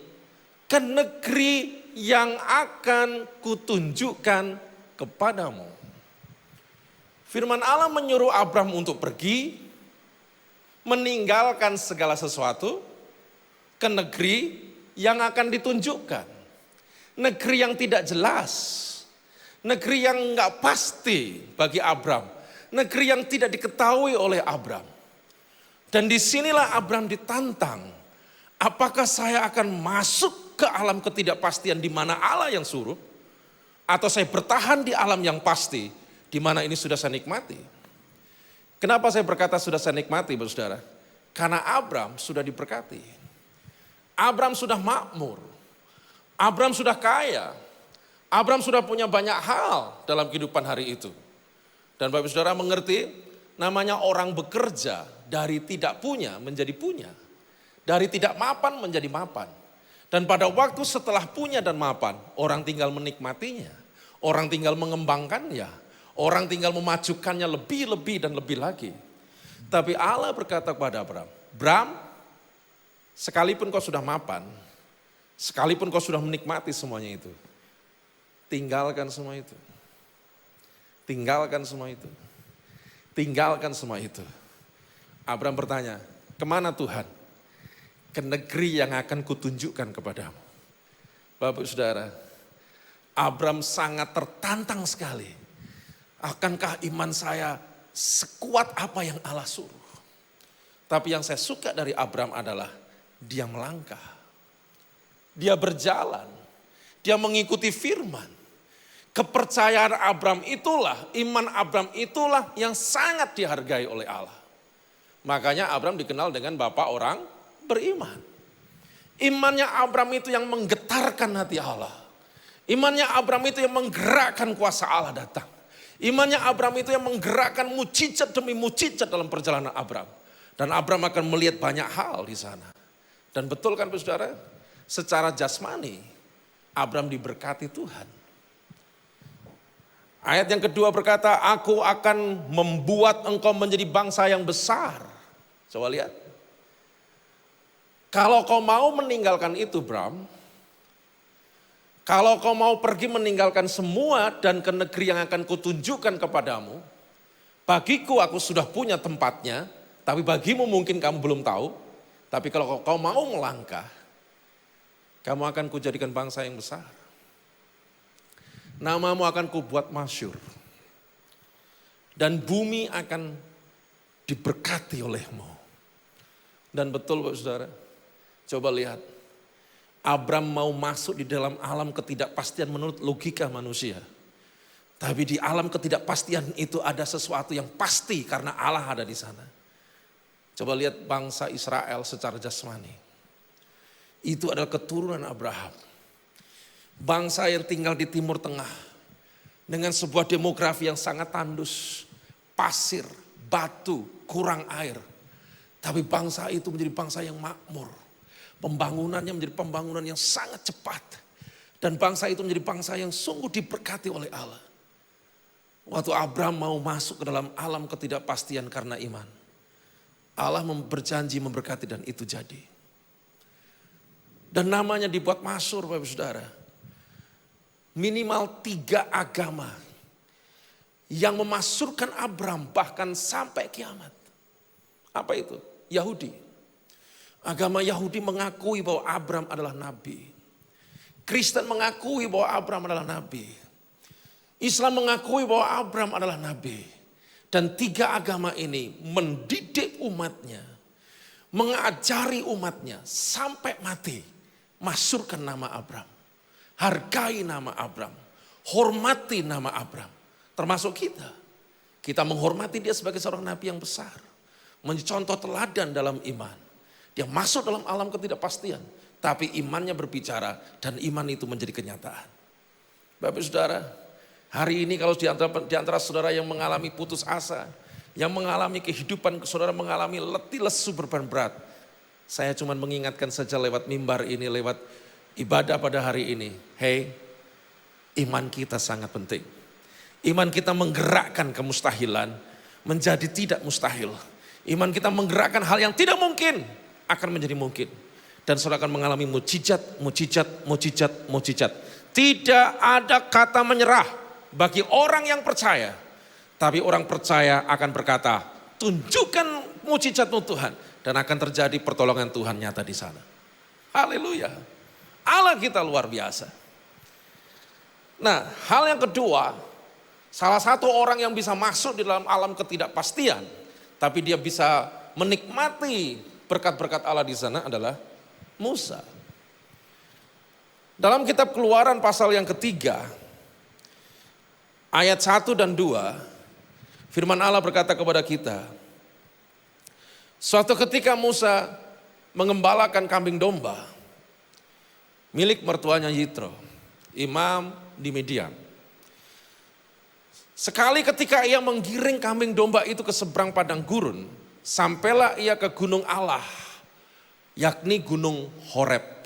ke negeri yang akan kutunjukkan kepadamu. Firman Allah menyuruh Abram untuk pergi, meninggalkan segala sesuatu ke negeri yang akan ditunjukkan. Negeri yang tidak jelas, negeri yang enggak pasti bagi Abram, negeri yang tidak diketahui oleh Abram. Dan disinilah Abram ditantang, apakah saya akan masuk ke alam ketidakpastian di mana Allah yang suruh, atau saya bertahan di alam yang pasti, di mana ini sudah saya nikmati. Kenapa saya berkata sudah saya nikmati, Bapak Saudara? Karena Abram sudah diberkati. Abram sudah makmur. Abram sudah kaya. Abram sudah punya banyak hal dalam kehidupan hari itu. Dan Bapak Saudara mengerti, namanya orang bekerja dari tidak punya menjadi punya. Dari tidak mapan menjadi mapan. Dan pada waktu setelah punya dan mapan, orang tinggal menikmatinya. Orang tinggal mengembangkannya. Orang tinggal memajukannya lebih dan lebih lagi. Tapi Allah berkata kepada Abram, Bram, sekalipun kau sudah mapan, sekalipun kau sudah menikmati semuanya itu, tinggalkan semua itu. Tinggalkan semua itu. Tinggalkan semua itu. Abram bertanya, kemana Tuhan? Ke negeri yang akan kutunjukkan kepadamu. Bapak Saudara, Abram sangat tertantang sekali. Akankah iman saya sekuat apa yang Allah suruh? Tapi yang saya suka dari Abram adalah dia melangkah. Dia berjalan. Dia mengikuti firman. Kepercayaan Abram itulah, iman Abram itulah yang sangat dihargai oleh Allah. Makanya Abram dikenal dengan bapak orang beriman. Imannya Abram itu yang menggetarkan hati Allah. Imannya Abram itu yang menggerakkan kuasa Allah datang. Imannya Abram itu yang menggerakkan mukjizat demi mukjizat dalam perjalanan Abram. Dan Abram akan melihat banyak hal di sana. Dan betul kan saudara, secara jasmani Abram diberkati Tuhan. Ayat yang kedua berkata, aku akan membuat engkau menjadi bangsa yang besar. Coba lihat. Kalau kau mau meninggalkan itu Bram, kalau kau mau pergi meninggalkan semua dan ke negeri yang akan kutunjukkan kepadamu, bagiku aku sudah punya tempatnya, tapi bagimu mungkin kamu belum tahu. Tapi kalau kau mau melangkah, kamu akan kujadikan bangsa yang besar. Namamu akan kubuat masyhur. Dan bumi akan diberkati olehmu. Dan betul Bapak Saudara, coba lihat. Abram mau masuk di dalam alam ketidakpastian menurut logika manusia. Tapi di alam ketidakpastian itu ada sesuatu yang pasti karena Allah ada di sana. Coba lihat bangsa Israel secara jasmani. Itu adalah keturunan Abraham. Bangsa yang tinggal di Timur Tengah dengan sebuah demografi yang sangat tandus, pasir, batu, kurang air. Tapi bangsa itu menjadi bangsa yang makmur. Pembangunannya menjadi pembangunan yang sangat cepat. Dan bangsa itu menjadi bangsa yang sungguh diberkati oleh Allah. Waktu Abram mau masuk ke dalam alam ketidakpastian karena iman, Allah berjanji memberkati dan itu jadi. Dan namanya dibuat masyhur Bapak Saudara. Minimal 3 agama yang memasyhurkan Abram bahkan sampai kiamat. Apa itu? Yahudi. Agama Yahudi mengakui bahwa Abram adalah nabi. Kristen mengakui bahwa Abram adalah nabi. Islam mengakui bahwa Abram adalah nabi. Dan 3 agama ini mendidik umatnya, mengajari umatnya sampai mati. Masyhurkan nama Abram. Hargai nama Abram, hormati nama Abram, termasuk kita. Kita menghormati dia sebagai seorang nabi yang besar, menjadi contoh teladan dalam iman. Dia masuk dalam alam ketidakpastian, tapi imannya berbicara dan iman itu menjadi kenyataan. Bapak Saudara, hari ini kalau di antara saudara yang mengalami putus asa, yang mengalami kehidupan, saudara mengalami letih lesu beban berat, saya cuma mengingatkan saja lewat mimbar ini, lewat ibadah pada hari ini. Hey, iman kita sangat penting. Iman kita menggerakkan kemustahilan menjadi tidak mustahil. Iman kita menggerakkan hal yang tidak mungkin akan menjadi mungkin. Dan saudara akan mengalami mukjizat, mukjizat, mukjizat, mukjizat. Tidak ada kata menyerah bagi orang yang percaya. Tapi orang percaya akan berkata, tunjukkan mukjizatmu Tuhan. Dan akan terjadi pertolongan Tuhan nyata di sana. Haleluya. Allah kita luar biasa. Nah, hal yang kedua, salah satu orang yang bisa masuk di dalam alam ketidakpastian, tapi dia bisa menikmati berkat-berkat Allah di sana adalah Musa. Dalam kitab Keluaran pasal yang ketiga, ayat 1 dan 2, firman Allah berkata kepada kita, suatu ketika Musa mengembalakan kambing domba milik mertuanya Yitro, imam di Midian. Sekali ketika ia menggiring kambing domba itu ke seberang padang gurun, sampailah ia ke gunung Allah. yakni Gunung Horeb.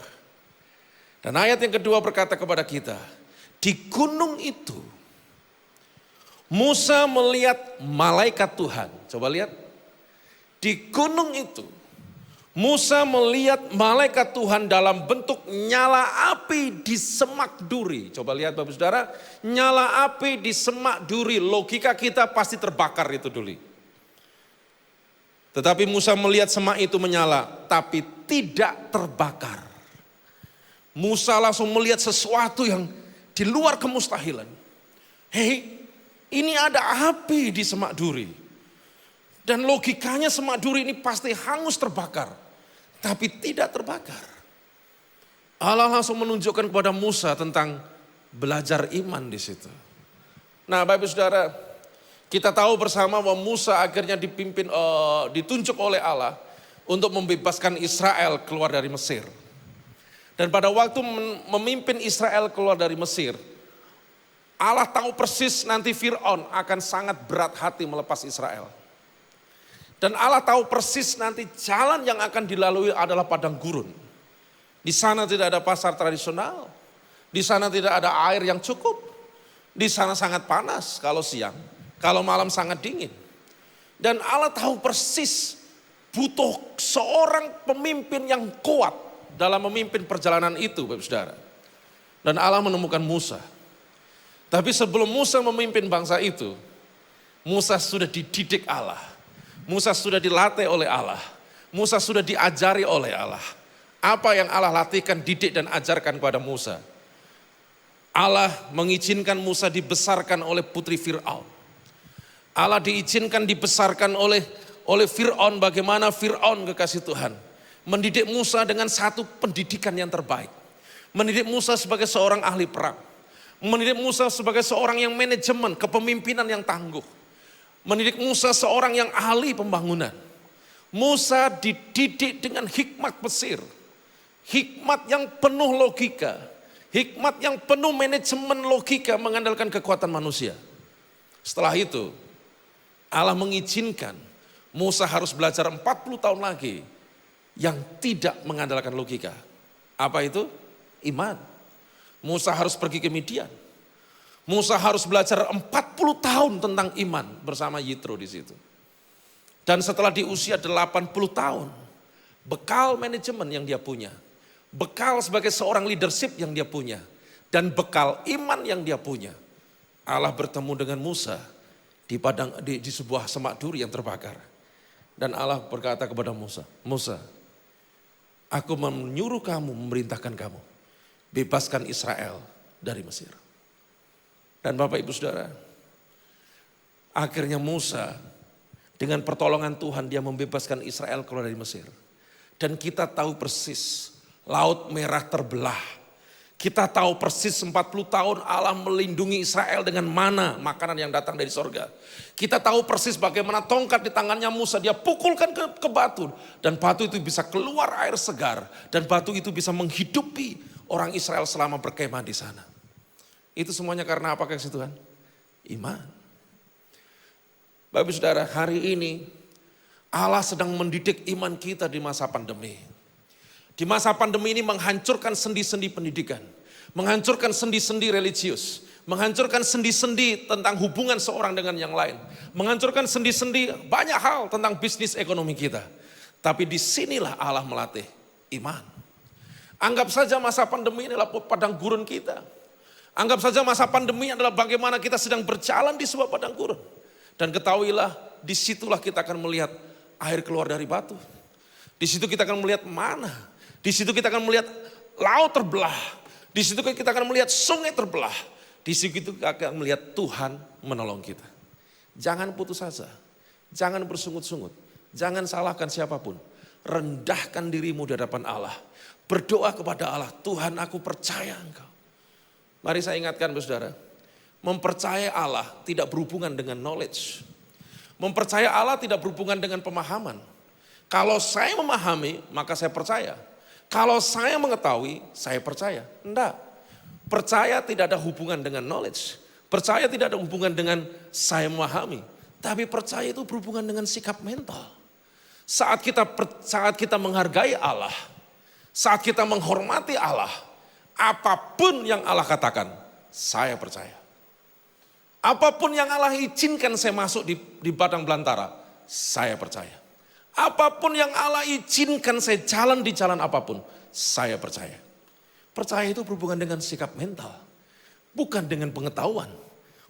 Dan ayat yang kedua berkata kepada kita, di gunung itu Musa melihat malaikat Tuhan. Coba lihat, di gunung itu Musa melihat malaikat Tuhan dalam bentuk nyala api di semak duri. Coba lihat Bapak Saudara, nyala api di semak duri. Logika kita pasti terbakar itu dulu. Tetapi Musa melihat semak itu menyala, tapi tidak terbakar. Musa langsung melihat sesuatu yang di luar kemustahilan. Hei, ini ada api di semak duri. Dan logikanya semak duri ini pasti hangus terbakar. Tapi tidak terbakar. Allah langsung menunjukkan kepada Musa tentang belajar iman di situ. Nah, Bapak Saudara, kita tahu bersama bahwa Musa akhirnya ditunjuk oleh Allah untuk membebaskan Israel keluar dari Mesir. Dan pada waktu memimpin Israel keluar dari Mesir, Allah tahu persis nanti Fir'aun akan sangat berat hati melepas Israel. Dan Allah tahu persis nanti jalan yang akan dilalui adalah padang gurun. Di sana tidak ada pasar tradisional. Di sana tidak ada air yang cukup. Di sana sangat panas kalau siang. Kalau malam sangat dingin. Dan Allah tahu persis butuh seorang pemimpin yang kuat dalam memimpin perjalanan itu, Bapak Saudara. Dan Allah menemukan Musa. Tapi sebelum Musa memimpin bangsa itu, Musa sudah dididik Allah. Musa sudah dilatih oleh Allah. Musa sudah diajari oleh Allah. Apa yang Allah latihkan, didik dan ajarkan kepada Musa. Allah mengizinkan Musa dibesarkan oleh putri Fir'aun. Allah diizinkan dibesarkan oleh Fir'aun, bagaimana Fir'aun kekasih Tuhan. Mendidik Musa dengan satu pendidikan yang terbaik. Mendidik Musa sebagai seorang ahli perang. Mendidik Musa sebagai seorang yang manajemen, kepemimpinan yang tangguh. Mendidik Musa seorang yang ahli pembangunan. Musa dididik dengan hikmat Mesir. Hikmat yang penuh logika. Hikmat yang penuh manajemen logika mengandalkan kekuatan manusia. Setelah itu Allah mengizinkan Musa harus belajar 40 tahun lagi yang tidak mengandalkan logika. Apa itu? Iman. Musa harus pergi ke Midian. Musa harus belajar 40 tahun tentang iman bersama Yitro di situ. Dan setelah di usia 80 tahun, bekal manajemen yang dia punya, bekal sebagai seorang leadership yang dia punya, dan bekal iman yang dia punya, Allah bertemu dengan Musa di sebuah semak duri yang terbakar. Dan Allah berkata kepada Musa, Musa, aku menyuruh kamu, memerintahkan kamu, bebaskan Israel dari Mesir. Dan Bapak Ibu Saudara, akhirnya Musa dengan pertolongan Tuhan dia membebaskan Israel keluar dari Mesir. Dan kita tahu persis Laut Merah terbelah. Kita tahu persis 40 tahun Allah melindungi Israel dengan mana makanan yang datang dari sorga. Kita tahu persis bagaimana tongkat di tangannya Musa dia pukulkan ke batu. Dan batu itu bisa keluar air segar. Dan batu itu bisa menghidupi orang Israel selama berkemah di sana. Itu semuanya karena apa kasih Tuhan? Iman. Bapak Saudara, hari ini Allah sedang mendidik iman kita di masa pandemi. Di masa pandemi ini menghancurkan sendi-sendi pendidikan. Menghancurkan sendi-sendi religius. Menghancurkan sendi-sendi tentang hubungan seorang dengan yang lain. Menghancurkan sendi-sendi banyak hal tentang bisnis ekonomi kita. Tapi disinilah Allah melatih iman. Anggap saja masa pandemi ini adalah padang gurun kita. Anggap saja masa pandemi adalah bagaimana kita sedang berjalan di sebuah padang gurun. Dan ketahuilah, disitulah kita akan melihat air keluar dari batu. Di situ kita akan melihat mana. Di situ kita akan melihat laut terbelah. Di situ kita akan melihat sungai terbelah. Di situ kita akan melihat Tuhan menolong kita. Jangan putus asa. Jangan bersungut-sungut. Jangan salahkan siapapun. Rendahkan dirimu di hadapan Allah. Berdoa kepada Allah, Tuhan aku percaya Engkau. Mari saya ingatkan saudara, mempercayai Allah tidak berhubungan dengan knowledge. Mempercayai Allah tidak berhubungan dengan pemahaman. Kalau saya memahami, maka saya percaya. Kalau saya mengetahui, saya percaya. Enggak. Percaya tidak ada hubungan dengan knowledge. Percaya tidak ada hubungan dengan saya memahami. Tapi percaya itu berhubungan dengan sikap mental. Saat kita menghargai Allah, saat kita menghormati Allah, apapun yang Allah katakan, saya percaya. Apapun yang Allah izinkan saya masuk di padang belantara, saya percaya. Apapun yang Allah izinkan saya jalan di jalan apapun, saya percaya. Percaya itu berhubungan dengan sikap mental, bukan dengan pengetahuan.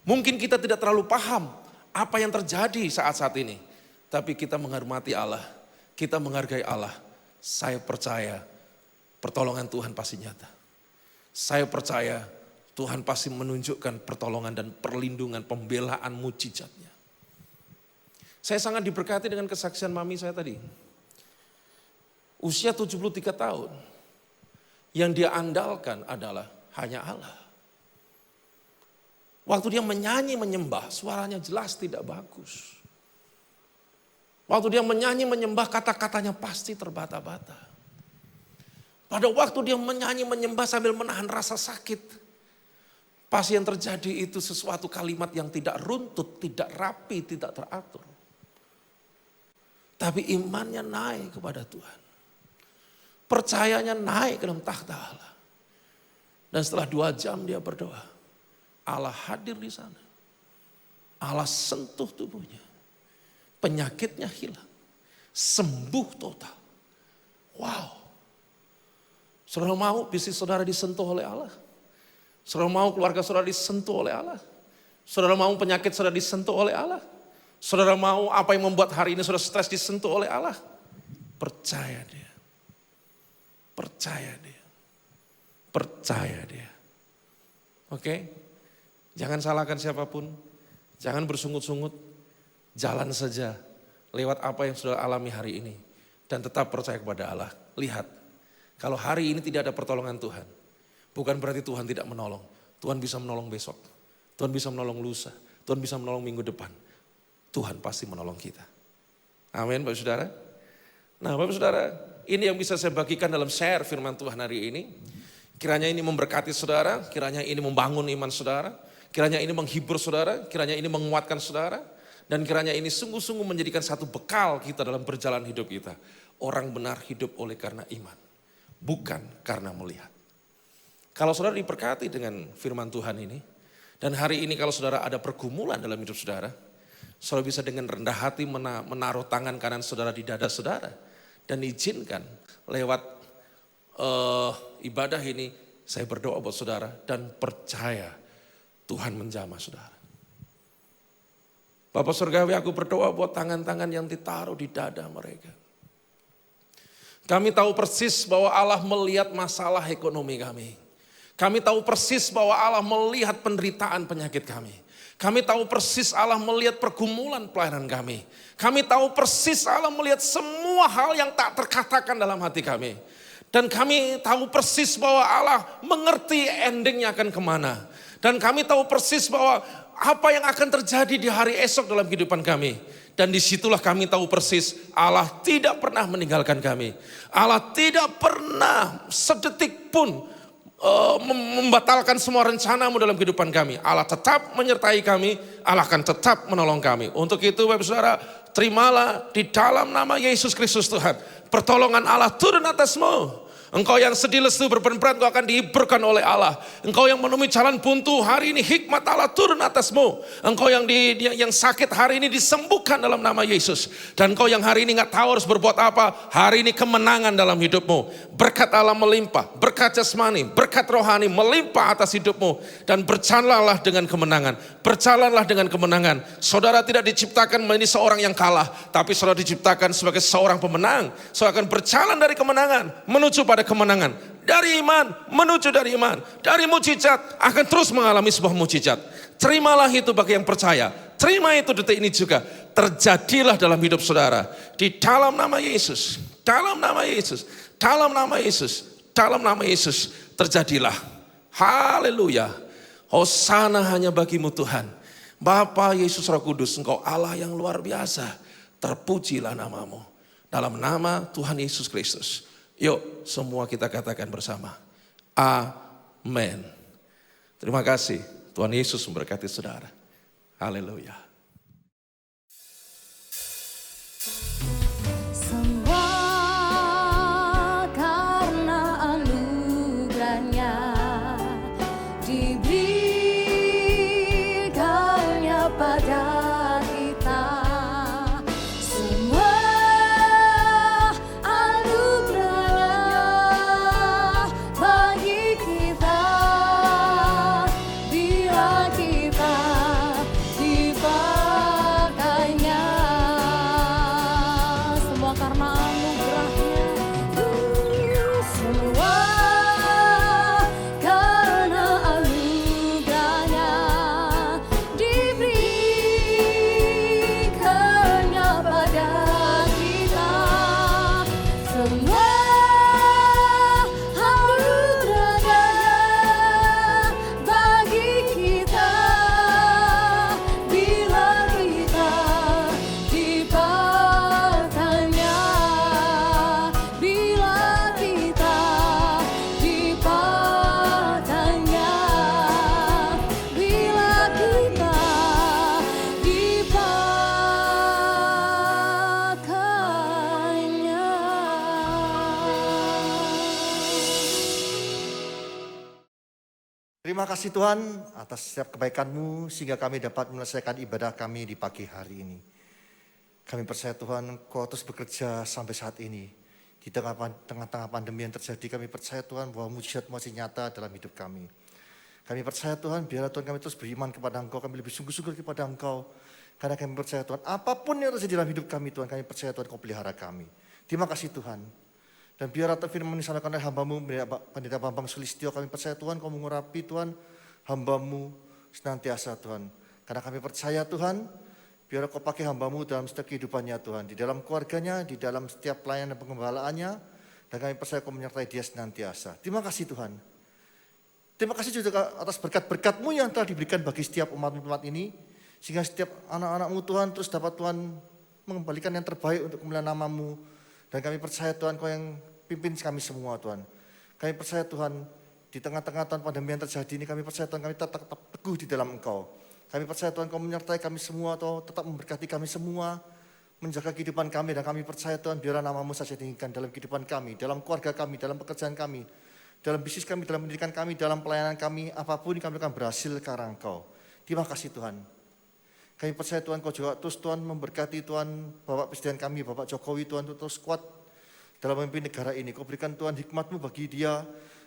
Mungkin kita tidak terlalu paham apa yang terjadi saat-saat ini. Tapi kita menghormati Allah, kita menghargai Allah. Saya percaya pertolongan Tuhan pasti nyata. Saya percaya Tuhan pasti menunjukkan pertolongan dan perlindungan, pembelaan, mujizatnya. Saya sangat diberkati dengan kesaksian mami saya tadi. Usia 73 tahun. Yang dia andalkan adalah hanya Allah. Waktu dia menyanyi menyembah, suaranya jelas tidak bagus. Waktu dia menyanyi menyembah, kata-katanya pasti terbata-bata. Pada waktu dia menyanyi menyembah sambil menahan rasa sakit, pasti yang terjadi itu sesuatu kalimat yang tidak runtut, tidak rapi, tidak teratur. Tapi imannya naik kepada Tuhan. Percayanya naik ke dalam takhta Allah. Dan setelah 2 jam dia berdoa, Allah hadir di sana. Allah sentuh tubuhnya. Penyakitnya hilang. Sembuh total. Wow. Saudara mau bisnis saudara disentuh oleh Allah? Saudara mau keluarga saudara disentuh oleh Allah? Saudara mau penyakit saudara disentuh oleh Allah? Saudara mau apa yang membuat hari ini saudara stres disentuh oleh Allah? Percaya dia. Percaya dia. Percaya dia. Oke? Jangan salahkan siapapun. Jangan bersungut-sungut. Jalan saja lewat apa yang saudara alami hari ini. Dan tetap percaya kepada Allah. Lihat, kalau hari ini tidak ada pertolongan Tuhan, bukan berarti Tuhan tidak menolong. Tuhan bisa menolong besok. Tuhan bisa menolong lusa. Tuhan bisa menolong minggu depan. Tuhan pasti menolong kita. Amin Bapak Saudara. Nah Bapak Saudara, ini yang bisa saya bagikan dalam share firman Tuhan hari ini. Kiranya ini memberkati saudara, kiranya ini membangun iman saudara, kiranya ini menghibur saudara, kiranya ini menguatkan saudara. Dan kiranya ini sungguh-sungguh menjadikan satu bekal kita dalam berjalan hidup kita. Orang benar hidup oleh karena iman, bukan karena melihat. Kalau saudara diberkati dengan firman Tuhan ini, dan hari ini kalau saudara ada pergumulan dalam hidup saudara, saudara bisa dengan rendah hati menaruh tangan kanan saudara di dada saudara. Dan izinkan lewat ibadah ini saya berdoa buat saudara dan percaya Tuhan menjamah saudara. Bapak Surgawi, aku berdoa buat tangan-tangan yang ditaruh di dada mereka. Kami tahu persis bahwa Allah melihat masalah ekonomi kami. Kami tahu persis bahwa Allah melihat penderitaan penyakit kami. Kami tahu persis Allah melihat pergumulan pelayanan kami. Kami tahu persis Allah melihat semua hal yang tak terkatakan dalam hati kami. Dan kami tahu persis bahwa Allah mengerti endingnya akan kemana. Dan kami tahu persis bahwa apa yang akan terjadi di hari esok dalam kehidupan kami. Dan disitulah kami tahu persis Allah tidak pernah meninggalkan kami. Allah tidak pernah sedetik pun membatalkan semua rencanamu dalam kehidupan kami. Allah tetap menyertai kami, Allah akan tetap menolong kami. Untuk itu Bapak Saudara, terimalah di dalam nama Yesus Kristus Tuhan. Pertolongan Allah turun atasmu. Engkau yang sedih lesu berberat, engkau akan dihiburkan oleh Allah. Engkau yang menemui jalan buntu, hari ini hikmat Allah turun atasmu. Engkau yang sakit hari ini disembuhkan dalam nama Yesus. Dan engkau yang hari ini gak tahu harus berbuat apa, hari ini kemenangan dalam hidupmu. Berkat Allah melimpah, berkat jasmani, berkat rohani melimpah atas hidupmu. Dan berjalanlah dengan kemenangan. Berjalanlah dengan kemenangan. Saudara tidak diciptakan menjadi seorang yang kalah, tapi saudara diciptakan sebagai seorang pemenang. Saudara akan berjalan dari kemenangan menuju pada kemenangan. Dari iman menuju dari iman. Dari mujizat akan terus mengalami sebuah mujizat. Terimalah itu bagi yang percaya. Terima itu detik ini juga. Terjadilah dalam hidup saudara. Di dalam nama Yesus. Dalam nama Yesus. Dalam nama Yesus. Dalam nama Yesus. Terjadilah. Haleluya. Hosana hanya bagimu Tuhan. Bapa Yesus Roh Kudus, Engkau Allah yang luar biasa. Terpujilah namamu. Dalam nama Tuhan Yesus Kristus. Yuk semua kita katakan bersama. Amin. Terima kasih. Tuhan Yesus memberkati saudara. Haleluya. diberikannya, diberikannya pada kita semua anugerahnya bagi kita bila kita dipakainya. Semua karena anugerahnya, semua karena anugerahnya diberikannya pada kita semua anugerahnya bagi kita bila kita dipakainya, bila kita dipakainya, bila kita dipakainya. Terima kasih Tuhan atas setiap kebaikan-Mu sehingga kami dapat menyelesaikan ibadah kami di pagi hari ini. Kami percaya Tuhan Kau terus bekerja sampai saat ini. Di tengah-tengah pandemi yang terjadi, kami percaya Tuhan bahwa mujizat masih nyata dalam hidup kami. Kami percaya Tuhan, biarlah Tuhan kami terus beriman kepada Engkau, kami lebih sungguh-sungguh kepada Engkau. Karena kami percaya Tuhan, apapun yang terjadi dalam hidup kami Tuhan, kami percaya Tuhan Kau pelihara kami. Terima kasih Tuhan. Dan biarlah Tuhan firman disampaikan oleh hamba-Mu, Pendeta Bambang Sulistyo, kami percaya Tuhan Kau mengurapi Tuhan, hamba-Mu senantiasa Tuhan. Karena kami percaya Tuhan, biarlah Kau pakai hamba-Mu dalam setiap kehidupannya Tuhan. Di dalam keluarganya, di dalam setiap pelayanan dan pengembalaannya. Dan kami percaya Kau menyertai dia senantiasa. Terima kasih Tuhan. Terima kasih juga atas berkat-berkat-Mu yang telah diberikan bagi setiap umat-umat ini. Sehingga setiap anak-anak-Mu Tuhan terus dapat Tuhan mengembalikan yang terbaik untuk kemuliaan nama-Mu. Dan kami percaya Tuhan Kau yang pimpin kami semua Tuhan. Kami percaya Tuhan di tengah-tengah Tuhan pandemi yang terjadi ini, kami percaya Tuhan kami tetap teguh di dalam Engkau. Kami percaya Tuhan Kau menyertai kami semua, Tuhan tetap memberkati kami semua, menjaga kehidupan kami. Dan kami percaya Tuhan biarlah nama-Mu saja ditinggikan dalam kehidupan kami, dalam keluarga kami, dalam pekerjaan kami, dalam bisnis kami, dalam pendidikan kami, dalam pelayanan kami, apapun kami akan berhasil karena Engkau. Terima kasih Tuhan. Kami percaya Tuhan Kau juga terus Tuhan memberkati Tuhan Bapak Presiden kami, Bapak Jokowi Tuhan terus kuat dalam memimpin negara ini. Kau berikan Tuhan hikmat-Mu bagi dia.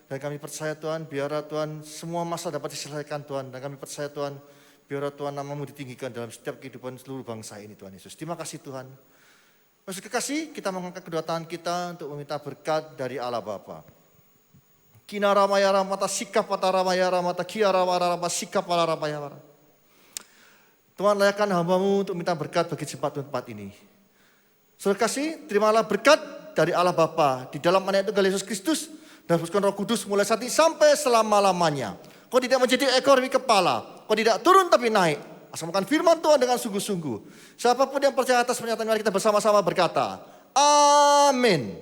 Dan kami percaya Tuhan biarlah Tuhan semua masalah dapat diselesaikan Tuhan. Dan kami percaya Tuhan biarlah Tuhan nama-Mu ditinggikan dalam setiap kehidupan seluruh bangsa ini Tuhan Yesus. Terima kasih Tuhan. Maksud kekasih kita mengangkat kedua tangan kita untuk meminta berkat dari Allah Bapa. Kina ramaya ramata sikap pata ramaya ramata kia ramaya ramata sikap pala ramaya ramata. Tuhan layakkan hamba-Mu untuk minta berkat bagi tempat ini. Saudara kasih, terimalah berkat dari Allah Bapa di dalam anak Tuhan Yesus Kristus dan Roh Kudus mulai saat ini sampai selama-lamanya. Kau tidak menjadi ekor tapi kepala, kau tidak turun tapi naik. Asal makan firman Tuhan dengan sungguh-sungguh. Siapapun yang percaya atas pernyataan, mari kita bersama-sama berkata, Amin.